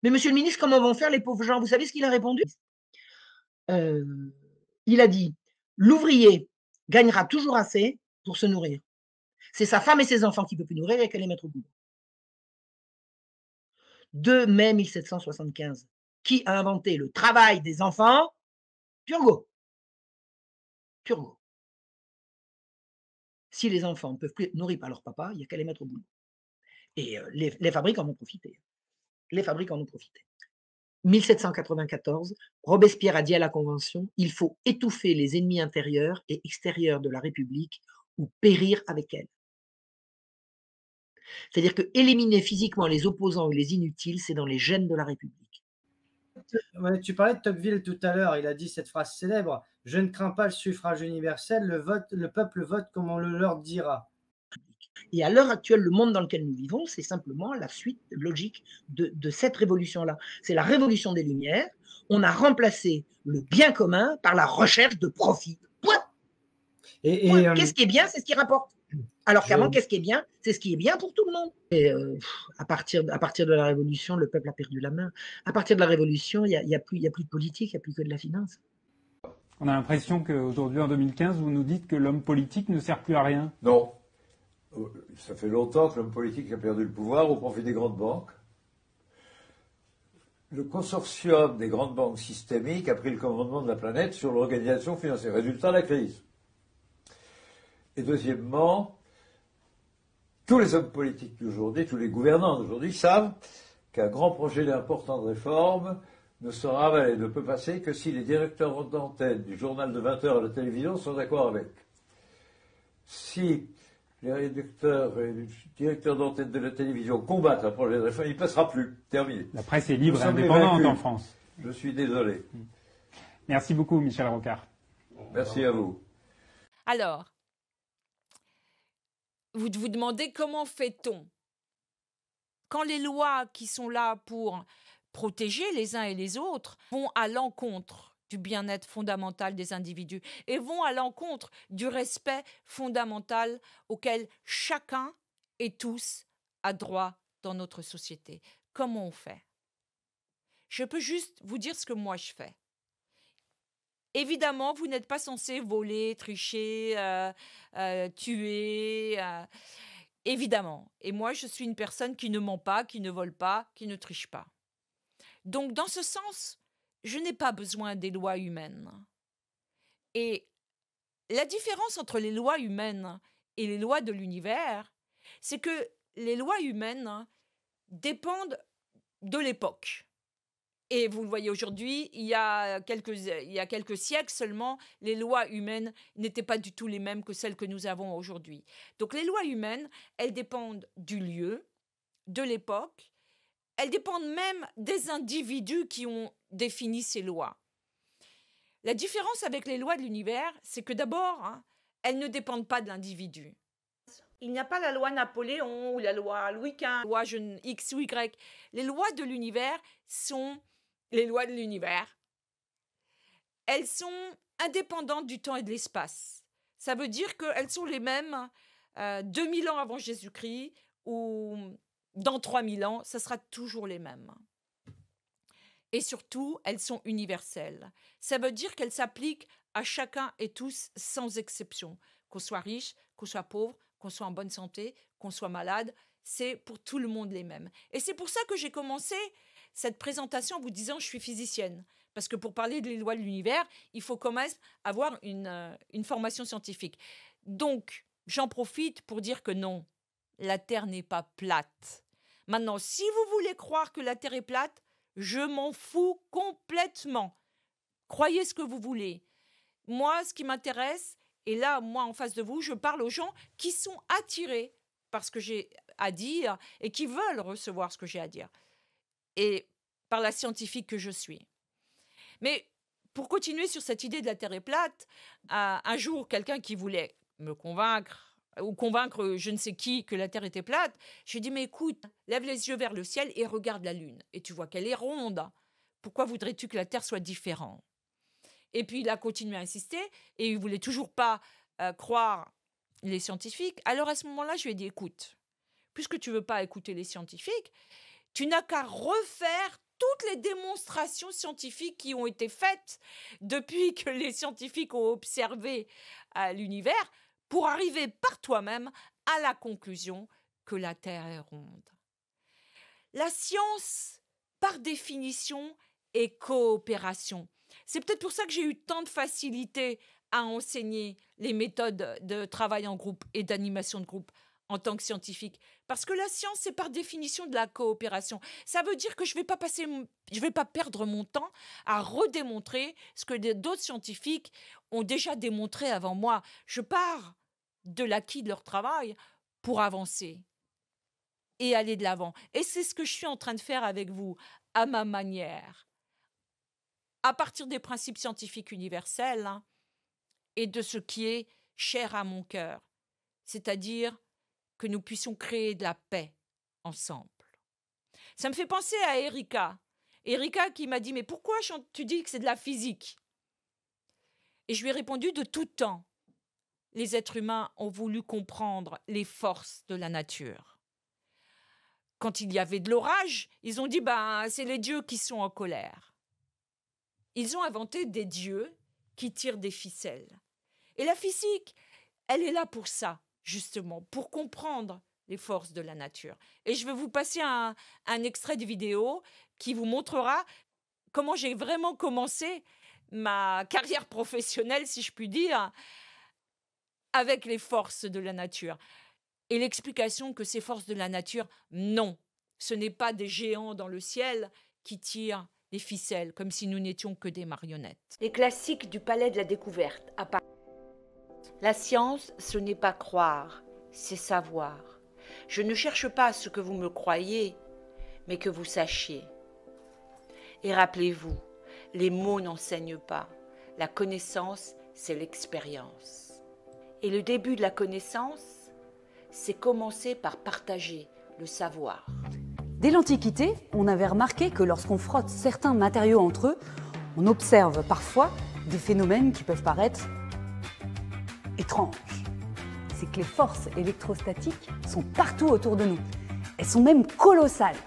Mais monsieur le ministre, comment vont faire les pauvres gens? Vous savez ce qu'il a répondu? Il a dit: «L'ouvrier gagnera toujours assez pour se nourrir. C'est sa femme et ses enfants qu'il ne peut plus nourrir et qu'elle les mettre au boulot». 2 mai 1775. Qui a inventé le travail des enfants? Turgot. Turgot. Si les enfants ne peuvent plus être nourris par leur papa, il n'y a qu'à les mettre au boulot. Et les fabriques en ont profité. Les fabriques en ont profité. 1794, Robespierre a dit à la Convention: «Il faut étouffer les ennemis intérieurs et extérieurs de la République ou périr avec elle». C'est-à-dire que éliminer physiquement les opposants ou les inutiles, c'est dans les gènes de la République. Ouais, tu parlais de Tocqueville tout à l'heure, il a dit cette phrase célèbre: «Je ne crains pas le suffrage universel, le peuple vote comme on le leur dira». Et à l'heure actuelle, le monde dans lequel nous vivons, c'est simplement la suite logique de cette révolution-là. C'est la révolution des Lumières. On a remplacé le bien commun par la recherche de profit. Point. Point. Qu'est-ce qui est bien, c'est ce qui rapporte. Alors qu'avant, qu'est-ce qui est bien? C'est ce qui est bien pour tout le monde. Et à partir de la Révolution, le peuple a perdu la main. À partir de la Révolution, il n'y a plus de politique, il n'y a plus que de la finance. On a l'impression qu'aujourd'hui, en 2015, vous nous dites que l'homme politique ne sert plus à rien. Non. Ça fait longtemps que l'homme politique a perdu le pouvoir au profit des grandes banques. Le consortium des grandes banques systémiques a pris le commandement de la planète sur l'organisation financière. Résultat, la crise. Et deuxièmement, tous les hommes politiques d'aujourd'hui, tous les gouvernants d'aujourd'hui savent qu'un grand projet important de réforme ne sera avalé, ne peut passer que si les directeurs d'antenne du journal de 20 heures à la télévision sont d'accord avec. Si les rédacteurs et les directeurs d'antenne de la télévision combattent un projet de réforme, il ne passera plus. Terminé. La presse est libre et indépendante en France. Je suis désolé. Merci beaucoup, Michel Rocard. Merci à vous. Alors, vous vous demandez comment fait-on quand les lois qui sont là pour protéger les uns et les autres vont à l'encontre du bien-être fondamental des individus et vont à l'encontre du respect fondamental auquel chacun et tous a droit dans notre société. Comment on fait? Je peux juste vous dire ce que moi je fais. Évidemment, vous n'êtes pas censé voler, tricher, tuer, évidemment. Et moi, je suis une personne qui ne ment pas, qui ne vole pas, qui ne triche pas. Donc, dans ce sens, je n'ai pas besoin des lois humaines. Et la différence entre les lois humaines et les lois de l'univers, c'est que les lois humaines dépendent de l'époque. Et vous le voyez aujourd'hui, il y a quelques siècles seulement, les lois humaines n'étaient pas du tout les mêmes que celles que nous avons aujourd'hui. Donc les lois humaines, elles dépendent du lieu, de l'époque, elles dépendent même des individus qui ont défini ces lois. La différence avec les lois de l'univers, c'est que d'abord, elles ne dépendent pas de l'individu. Il n'y a pas la loi Napoléon ou la loi Louis XV, la loi X ou Y. Les lois de l'univers sont les lois de l'univers. Elles sont indépendantes du temps et de l'espace. Ça veut dire qu'elles sont les mêmes 2000 ans avant Jésus-Christ ou dans 3000 ans, ça sera toujours les mêmes. Et surtout, elles sont universelles. Ça veut dire qu'elles s'appliquent à chacun et tous sans exception, qu'on soit riche, qu'on soit pauvre, qu'on soit en bonne santé, qu'on soit malade, c'est pour tout le monde les mêmes. Et c'est pour ça que j'ai commencé cette présentation en vous disant je suis physicienne. Parce que pour parler des lois de l'univers, il faut quand même avoir une formation scientifique. Donc, j'en profite pour dire que non, la Terre n'est pas plate. Maintenant, si vous voulez croire que la Terre est plate, je m'en fous complètement. Croyez ce que vous voulez. Moi, ce qui m'intéresse, et là, moi, en face de vous, je parle aux gens qui sont attirés par ce que j'ai à dire et qui veulent recevoir ce que j'ai à dire. Et par la scientifique que je suis. Mais pour continuer sur cette idée de la Terre est plate, un jour, quelqu'un qui voulait me convaincre ou convaincre je ne sais qui que la Terre était plate, je lui ai dit, mais écoute, lève les yeux vers le ciel et regarde la Lune. Et tu vois qu'elle est ronde. Pourquoi voudrais-tu que la Terre soit différente? Et puis il a continué à insister et il ne voulait toujours pas croire les scientifiques. Alors à ce moment-là, je lui ai dit, écoute, puisque tu ne veux pas écouter les scientifiques, tu n'as qu'à refaire toutes les démonstrations scientifiques qui ont été faites depuis que les scientifiques ont observé l'univers pour arriver par toi-même à la conclusion que la Terre est ronde. La science, par définition, est coopération. C'est peut-être pour ça que j'ai eu tant de facilité à enseigner les méthodes de travail en groupe et d'animation de groupe en tant que scientifique. Parce que la science, c'est par définition de la coopération. Ça veut dire que je ne vais pas perdre mon temps à redémontrer ce que d'autres scientifiques ont déjà démontré avant moi. Je pars de l'acquis de leur travail pour avancer et aller de l'avant. Et c'est ce que je suis en train de faire avec vous, à ma manière. À partir des principes scientifiques universels et de ce qui est cher à mon cœur. C'est-à-dire que nous puissions créer de la paix ensemble. Ça me fait penser à Erika. Erika qui m'a dit, mais pourquoi tu dis que c'est de la physique? Et je lui ai répondu, de tout temps, les êtres humains ont voulu comprendre les forces de la nature. Quand il y avait de l'orage, ils ont dit, c'est les dieux qui sont en colère. Ils ont inventé des dieux qui tirent des ficelles. Et la physique, elle est là pour ça, justement, pour comprendre les forces de la nature. Et je vais vous passer un extrait de vidéo qui vous montrera comment j'ai vraiment commencé ma carrière professionnelle, si je puis dire, avec les forces de la nature. Et l'explication que ces forces de la nature, non, ce n'est pas des géants dans le ciel qui tirent les ficelles, comme si nous n'étions que des marionnettes. Les classiques du Palais de la Découverte à Paris. La science, ce n'est pas croire, c'est savoir. Je ne cherche pas ce que vous me croyez, mais que vous sachiez. Et rappelez-vous, les mots n'enseignent pas. La connaissance, c'est l'expérience. Et le début de la connaissance, c'est commencer par partager le savoir. Dès l'Antiquité, on avait remarqué que lorsqu'on frotte certains matériaux entre eux, on observe parfois des phénomènes qui peuvent paraître étranges. C'est que les forces électrostatiques sont partout autour de nous. Elles sont même colossales.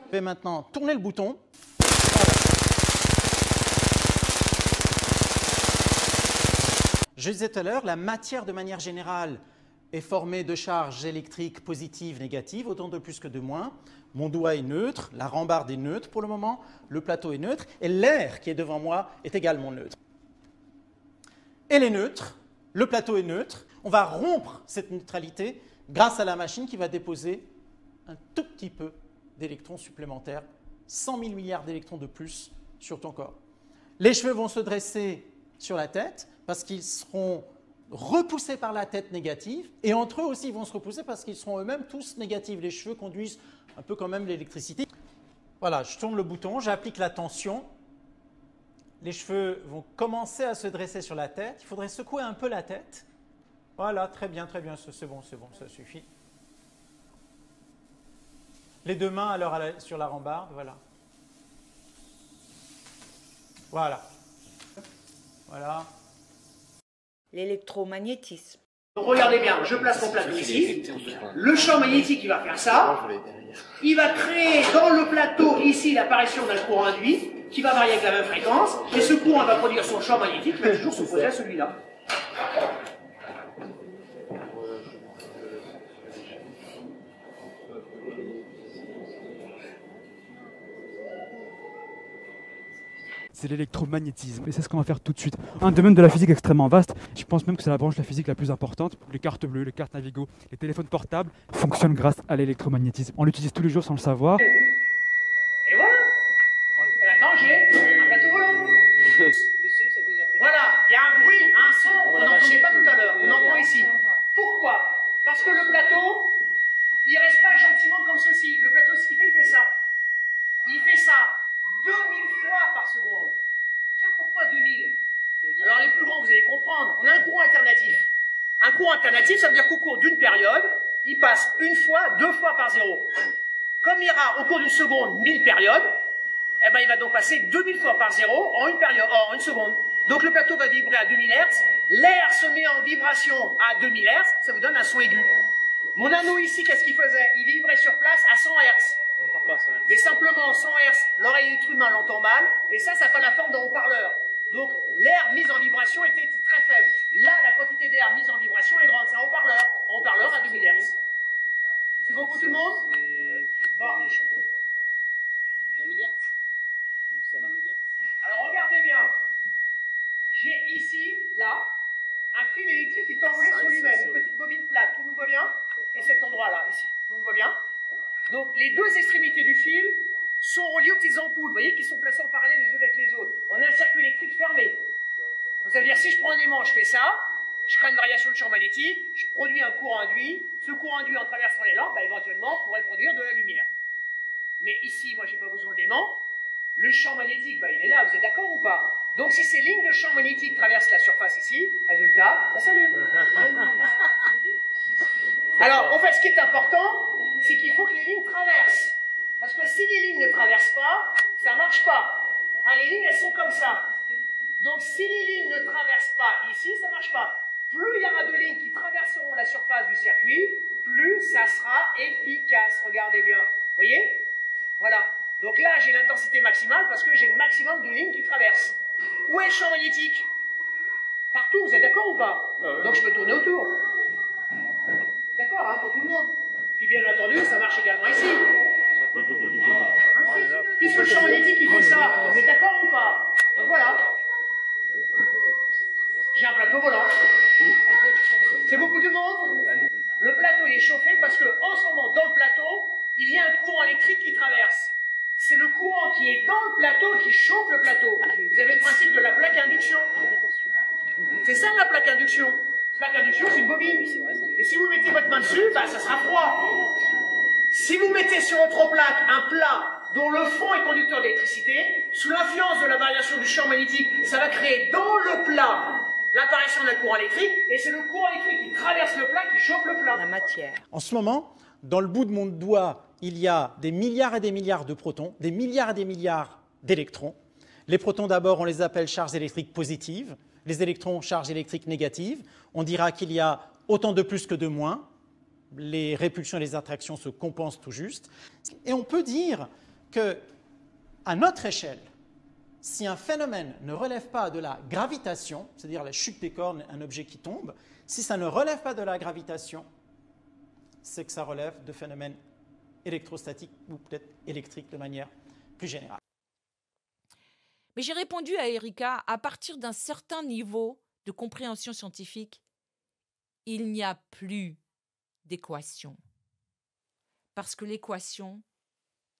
Je vais maintenant tourner le bouton. Je disais tout à l'heure, la matière de manière générale est formée de charges électriques positives, négatives, autant de plus que de moins. Mon doigt est neutre, la rambarde est neutre pour le moment, le plateau est neutre, et l'air qui est devant moi est également neutre. Elle est neutre, le plateau est neutre. On va rompre cette neutralité grâce à la machine qui va déposer un tout petit peu d'électrons supplémentaires, 100 000 milliards d'électrons de plus sur ton corps. Les cheveux vont se dresser sur la tête parce qu'ils seront repoussés par la tête négative, et entre eux aussi ils vont se repousser parce qu'ils seront eux-mêmes tous négatifs. Les cheveux conduisent un peu quand même l'électricité. Voilà, je tourne le bouton, j'applique la tension. Les cheveux vont commencer à se dresser sur la tête. Il faudrait secouer un peu la tête. Voilà, très bien, c'est bon, ça suffit. Les deux mains alors sur la rambarde, voilà. Voilà. L'électromagnétisme. Donc regardez bien, je place mon plateau ici. Le champ magnétique, il va faire ça. Il va créer dans le plateau ici l'apparition d'un courant induit qui va varier avec la même fréquence. Et ce courant va produire son champ magnétique qui va toujours s'opposer à celui-là. c'est l'électromagnétisme. Et c'est ce qu'on va faire tout de suite. Un domaine de la physique extrêmement vaste. Je pense même que c'est la branche de la physique la plus importante. Les cartes bleues, les cartes Navigo, les téléphones portables fonctionnent grâce à l'électromagnétisme. On l'utilise tous les jours sans le savoir. Et voilà. Et maintenant, j'ai un plateau volant. Voilà, il y a un bruit, un son qu'on n'entendait pas tout à l'heure. On entend ici. Pourquoi? Parce que le plateau, il reste pas gentiment comme ceci. Le plateau, ce qu'il fait, il fait ça. Il fait ça 2000 fois par seconde. Tiens, pourquoi 2000? Alors les plus grands, vous allez comprendre. On a un courant alternatif. Un courant alternatif, ça veut dire qu'au cours d'une période, il passe une fois, 2 fois par zéro. Comme il y aura au cours d'une seconde 1000 périodes, eh ben, il va donc passer 2000 fois par zéro en une seconde. Donc le plateau va vibrer à 2000 Hz, l'air se met en vibration à 2000 Hz, ça vous donne un son aigu. Mon anneau ici, qu'est-ce qu'il faisait? Il vibrait sur place à 100 Hz. Mais simplement 100 Hz, l'oreille d'être humain l'entend mal, et ça fait la forme d'un haut-parleur. Donc l'air mis en vibration était très faible. Là, la quantité d'air mise en vibration est grande, c'est un haut-parleur à 2000 Hz. C'est bon pour tout le monde? Bon. Alors regardez bien. J'ai ici, là, un fil électrique qui est enroulé sur lui-même, une petite bobine plate, tout le monde voit bien? Et cet endroit-là, ici, tout le monde voit bien? Donc les deux extrémités du fil sont reliées aux petites ampoules, vous voyez, qui sont placées en parallèle les unes avec les autres. On a un circuit électrique fermé. Donc ça veut dire, si je prends un aimant, je fais ça, je crée une variation de champ magnétique, je produis un courant induit, ce courant induit en traversant les lampes, éventuellement, pourrait produire de la lumière. Mais ici, moi, j'ai pas besoin d'aimant. Le champ magnétique, il est là, vous êtes d'accord ou pas? Donc si ces lignes de champ magnétique traversent la surface ici, résultat, ça s'allume. Alors, en fait, ce qui est important, c'est qu'il faut que les lignes traversent. Parce que si les lignes ne traversent pas, ça ne marche pas. Hein, les lignes, elles sont comme ça. Donc si les lignes ne traversent pas ici, ça ne marche pas. Plus il y aura de lignes qui traverseront la surface du circuit, plus ça sera efficace. Regardez bien. Vous voyez? Voilà. Donc là, j'ai l'intensité maximale parce que j'ai le maximum de lignes qui traversent. Où est le champ magnétique? Partout, vous êtes d'accord ou pas? Donc je peux tourner autour. D'accord, hein, pour tout le monde. Puis bien entendu, ça marche également ici. Puisque le champ magnétique, il fait ça. Vous êtes d'accord ou pas? Donc voilà. J'ai un plateau volant. C'est bon pour tout le monde? Le plateau, il est chauffé parce qu'en ce moment, dans le plateau, il y a un courant électrique qui traverse. C'est le courant qui est dans le plateau qui chauffe le plateau. Vous avez le principe de la plaque induction. C'est ça la plaque induction. La plaque induction, c'est une bobine. Et si vous mettez votre main dessus, ça sera froid. Si vous mettez sur votre plaque un plat dont le fond est conducteur d'électricité, sous l'influence de la variation du champ magnétique, ça va créer dans le plat l'apparition d'un courant électrique, et c'est le courant électrique qui traverse le plat qui chauffe le plat. La matière. En ce moment, dans le bout de mon doigt, il y a des milliards et des milliards de protons, des milliards et des milliards d'électrons. Les protons, d'abord, on les appelle charges électriques positives. Les électrons, charges électriques négatives. On dira qu'il y a autant de plus que de moins. Les répulsions et les attractions se compensent tout juste. Et on peut dire qu'à notre échelle, si un phénomène ne relève pas de la gravitation, c'est-à-dire la chute des cornes, un objet qui tombe, si ça ne relève pas de la gravitation, c'est que ça relève de phénomènes électrostatiques ou peut-être électriques de manière plus générale. Mais j'ai répondu à Erika, à partir d'un certain niveau de compréhension scientifique, il n'y a plus d'équation. Parce que l'équation,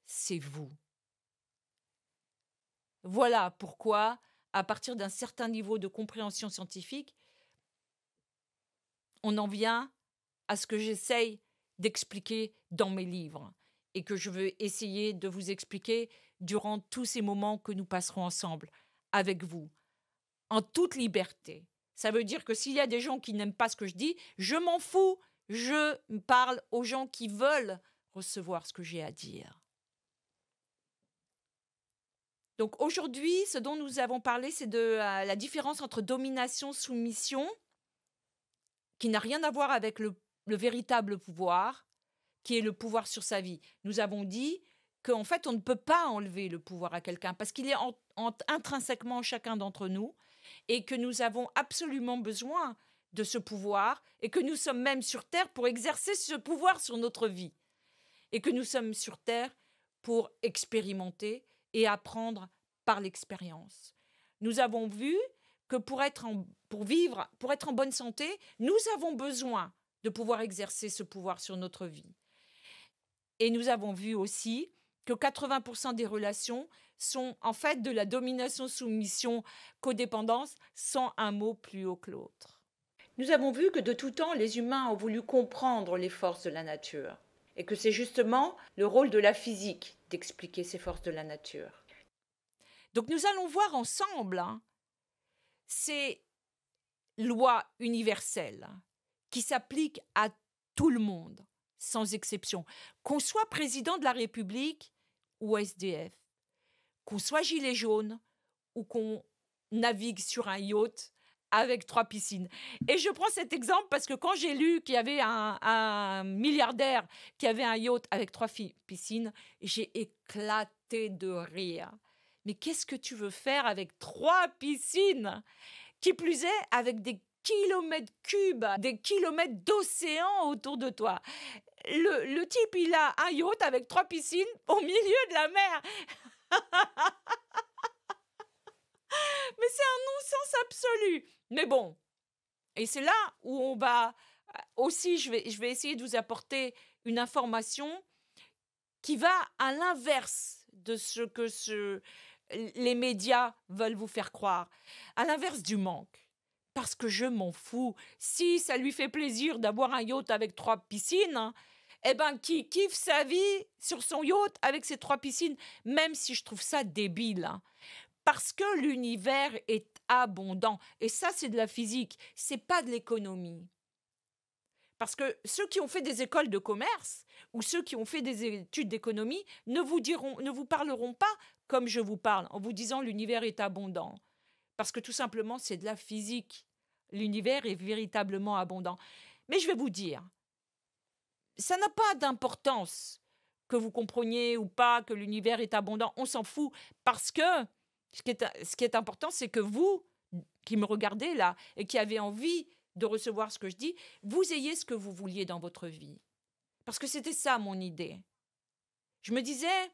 c'est vous. Voilà pourquoi, à partir d'un certain niveau de compréhension scientifique, on en vient à ce que j'essaye d'expliquer dans mes livres et que je veux essayer de vous expliquer durant tous ces moments que nous passerons ensemble avec vous, en toute liberté. Ça veut dire que s'il y a des gens qui n'aiment pas ce que je dis, je m'en fous, je parle aux gens qui veulent recevoir ce que j'ai à dire. Donc aujourd'hui, ce dont nous avons parlé, c'est de la différence entre domination-soumission, qui n'a rien à voir avec le véritable pouvoir, qui est le pouvoir sur sa vie. Nous avons dit qu'en fait, on ne peut pas enlever le pouvoir à quelqu'un parce qu'il est intrinsèquement en chacun d'entre nous et que nous avons absolument besoin de ce pouvoir et que nous sommes même sur Terre pour exercer ce pouvoir sur notre vie et que nous sommes sur Terre pour expérimenter et apprendre par l'expérience. Nous avons vu que pour être en bonne santé, nous avons besoin de pouvoir exercer ce pouvoir sur notre vie. Et nous avons vu aussi que 80% des relations sont en fait de la domination, soumission, codépendance, sans un mot plus haut que l'autre. Nous avons vu que de tout temps, les humains ont voulu comprendre les forces de la nature et que c'est justement le rôle de la physique d'expliquer ces forces de la nature. Donc nous allons voir ensemble ces lois universelles qui s'appliquent à tout le monde, sans exception. Qu'on soit président de la République ou SDF, qu'on soit gilet jaune ou qu'on navigue sur un yacht avec 3 piscines. Et je prends cet exemple parce que quand j'ai lu qu'il y avait un milliardaire qui avait un yacht avec 3 piscines, j'ai éclaté de rire. Mais qu'est-ce que tu veux faire avec 3 piscines? Qui plus est, avec des kilomètres cubes, des kilomètres d'océan autour de toi. Le type, il a un yacht avec 3 piscines au milieu de la mer. Mais c'est un non-sens absolu. Mais bon, et c'est là où on va aussi, je vais essayer de vous apporter une information qui va à l'inverse de ce que les médias veulent vous faire croire, à l'inverse du manque. Parce que je m'en fous. Si ça lui fait plaisir d'avoir un yacht avec 3 piscines, eh ben, qui kiffe sa vie sur son yacht avec ses 3 piscines, même si je trouve ça débile. Parce que l'univers est abondant. Et ça, c'est de la physique, c'est pas de l'économie. Parce que ceux qui ont fait des écoles de commerce ou ceux qui ont fait des études d'économie ne vous parleront pas comme je vous parle, en vous disant l'univers est abondant. Parce que tout simplement, c'est de la physique. L'univers est véritablement abondant. Mais je vais vous dire, ça n'a pas d'importance que vous compreniez ou pas que l'univers est abondant. On s'en fout parce que ce qui est important, c'est que vous, qui me regardez là et qui avez envie de recevoir ce que je dis, vous ayez ce que vous vouliez dans votre vie. Parce que c'était ça mon idée. Je me disais,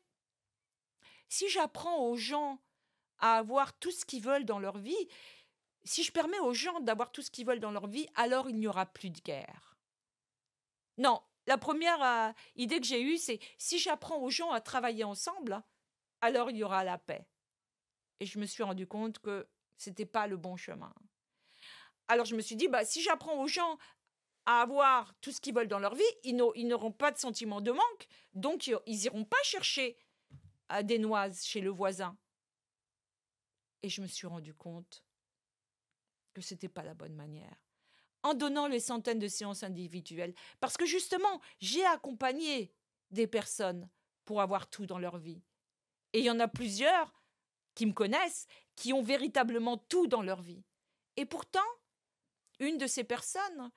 si j'apprends aux gens à avoir tout ce qu'ils veulent dans leur vie, si je permets aux gens d'avoir tout ce qu'ils veulent dans leur vie, alors il n'y aura plus de guerre. Non, la première idée que j'ai eue, c'est si j'apprends aux gens à travailler ensemble, alors il y aura la paix. Et je me suis rendu compte que ce n'était pas le bon chemin. Alors je me suis dit, si j'apprends aux gens à avoir tout ce qu'ils veulent dans leur vie, ils n'auront pas de sentiment de manque, donc ils n'iront pas chercher des noises chez le voisin. Et je me suis rendu compte que ce n'était pas la bonne manière. En donnant les centaines de séances individuelles, parce que justement, j'ai accompagné des personnes pour avoir tout dans leur vie. Et il y en a plusieurs qui me connaissent, qui ont véritablement tout dans leur vie. Et pourtant, une de ces personnes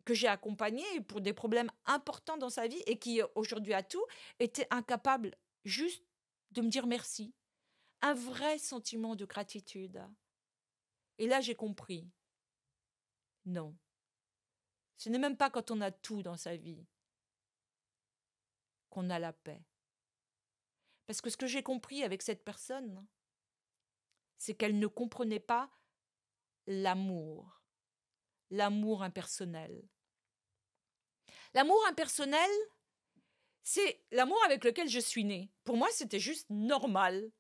que j'ai accompagnée pour des problèmes importants dans sa vie et qui aujourd'hui a tout, était incapable juste de me dire merci. Un vrai sentiment de gratitude. Et là, j'ai compris. Non. Ce n'est même pas quand on a tout dans sa vie qu'on a la paix. Parce que ce que j'ai compris avec cette personne, c'est qu'elle ne comprenait pas l'amour impersonnel. L'amour impersonnel, c'est l'amour avec lequel je suis née. Pour moi, c'était juste normal,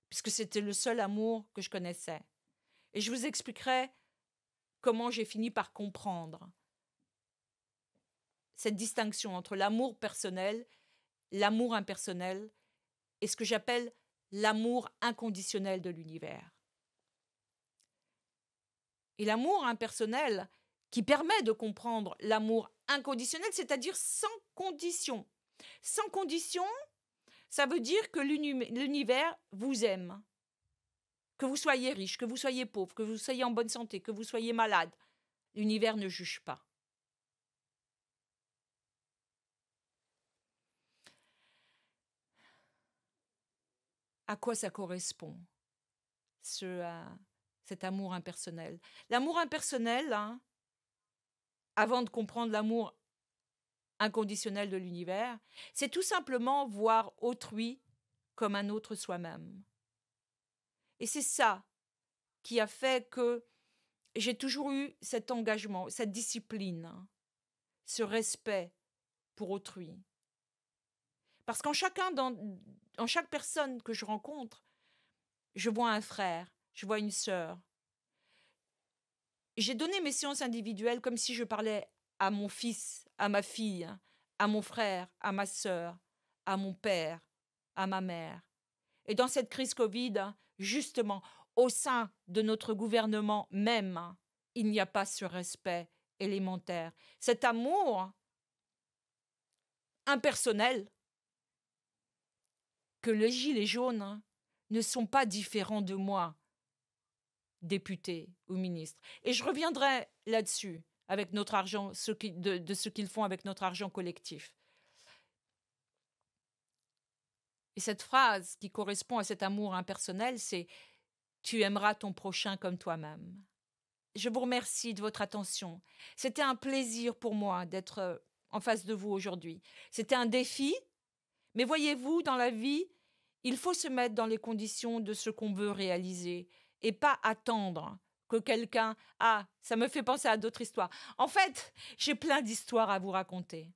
puisque c'était le seul amour que je connaissais. Et je vous expliquerai comment j'ai fini par comprendre cette distinction entre l'amour personnel, l'amour impersonnel et ce que j'appelle l'amour inconditionnel de l'univers. Et l'amour impersonnel qui permet de comprendre l'amour inconditionnel, c'est-à-dire sans condition. Sans condition, ça veut dire que l'univers vous aime. Que vous soyez riche, que vous soyez pauvre, que vous soyez en bonne santé, que vous soyez malade, l'univers ne juge pas. À quoi ça correspond, cet amour impersonnel? L'amour impersonnel, avant de comprendre l'amour inconditionnel de l'univers, c'est tout simplement voir autrui comme un autre soi-même. Et c'est ça qui a fait que j'ai toujours eu cet engagement, cette discipline, ce respect pour autrui. Parce qu'en chaque personne que je rencontre, je vois un frère, je vois une sœur. J'ai donné mes séances individuelles comme si je parlais à mon fils, à ma fille, à mon frère, à ma sœur, à mon père, à ma mère. Et dans cette crise Covid, justement, au sein de notre gouvernement même, il n'y a pas ce respect élémentaire. Cet amour impersonnel que les gilets jaunes ne sont pas différents de moi, député ou ministre. Et je reviendrai là-dessus avec notre argent, de ce qu'ils font avec notre argent collectif. Et cette phrase qui correspond à cet amour impersonnel, c'est « Tu aimeras ton prochain comme toi-même ». Je vous remercie de votre attention. C'était un plaisir pour moi d'être en face de vous aujourd'hui. C'était un défi, mais voyez-vous, dans la vie, il faut se mettre dans les conditions de ce qu'on veut réaliser et pas attendre que quelqu'un... Ah, ça me fait penser à d'autres histoires. En fait, j'ai plein d'histoires à vous raconter.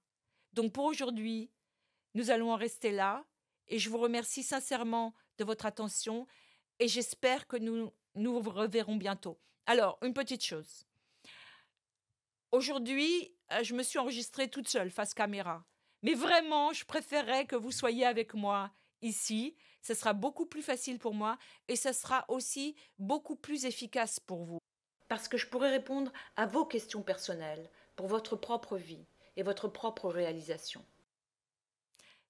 Donc pour aujourd'hui, nous allons en rester là et je vous remercie sincèrement de votre attention et j'espère que nous nous reverrons bientôt. Alors, une petite chose. Aujourd'hui, je me suis enregistrée toute seule face caméra. Mais vraiment, je préférerais que vous soyez avec moi ici. Ce sera beaucoup plus facile pour moi et ce sera aussi beaucoup plus efficace pour vous. Parce que je pourrai répondre à vos questions personnelles pour votre propre vie et votre propre réalisation.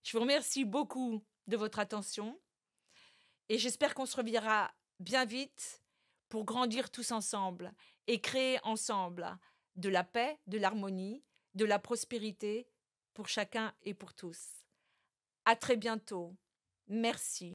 Je vous remercie beaucoup de votre attention et j'espère qu'on se reverra bien vite pour grandir tous ensemble et créer ensemble de la paix, de l'harmonie, de la prospérité pour chacun et pour tous. À très bientôt. Merci.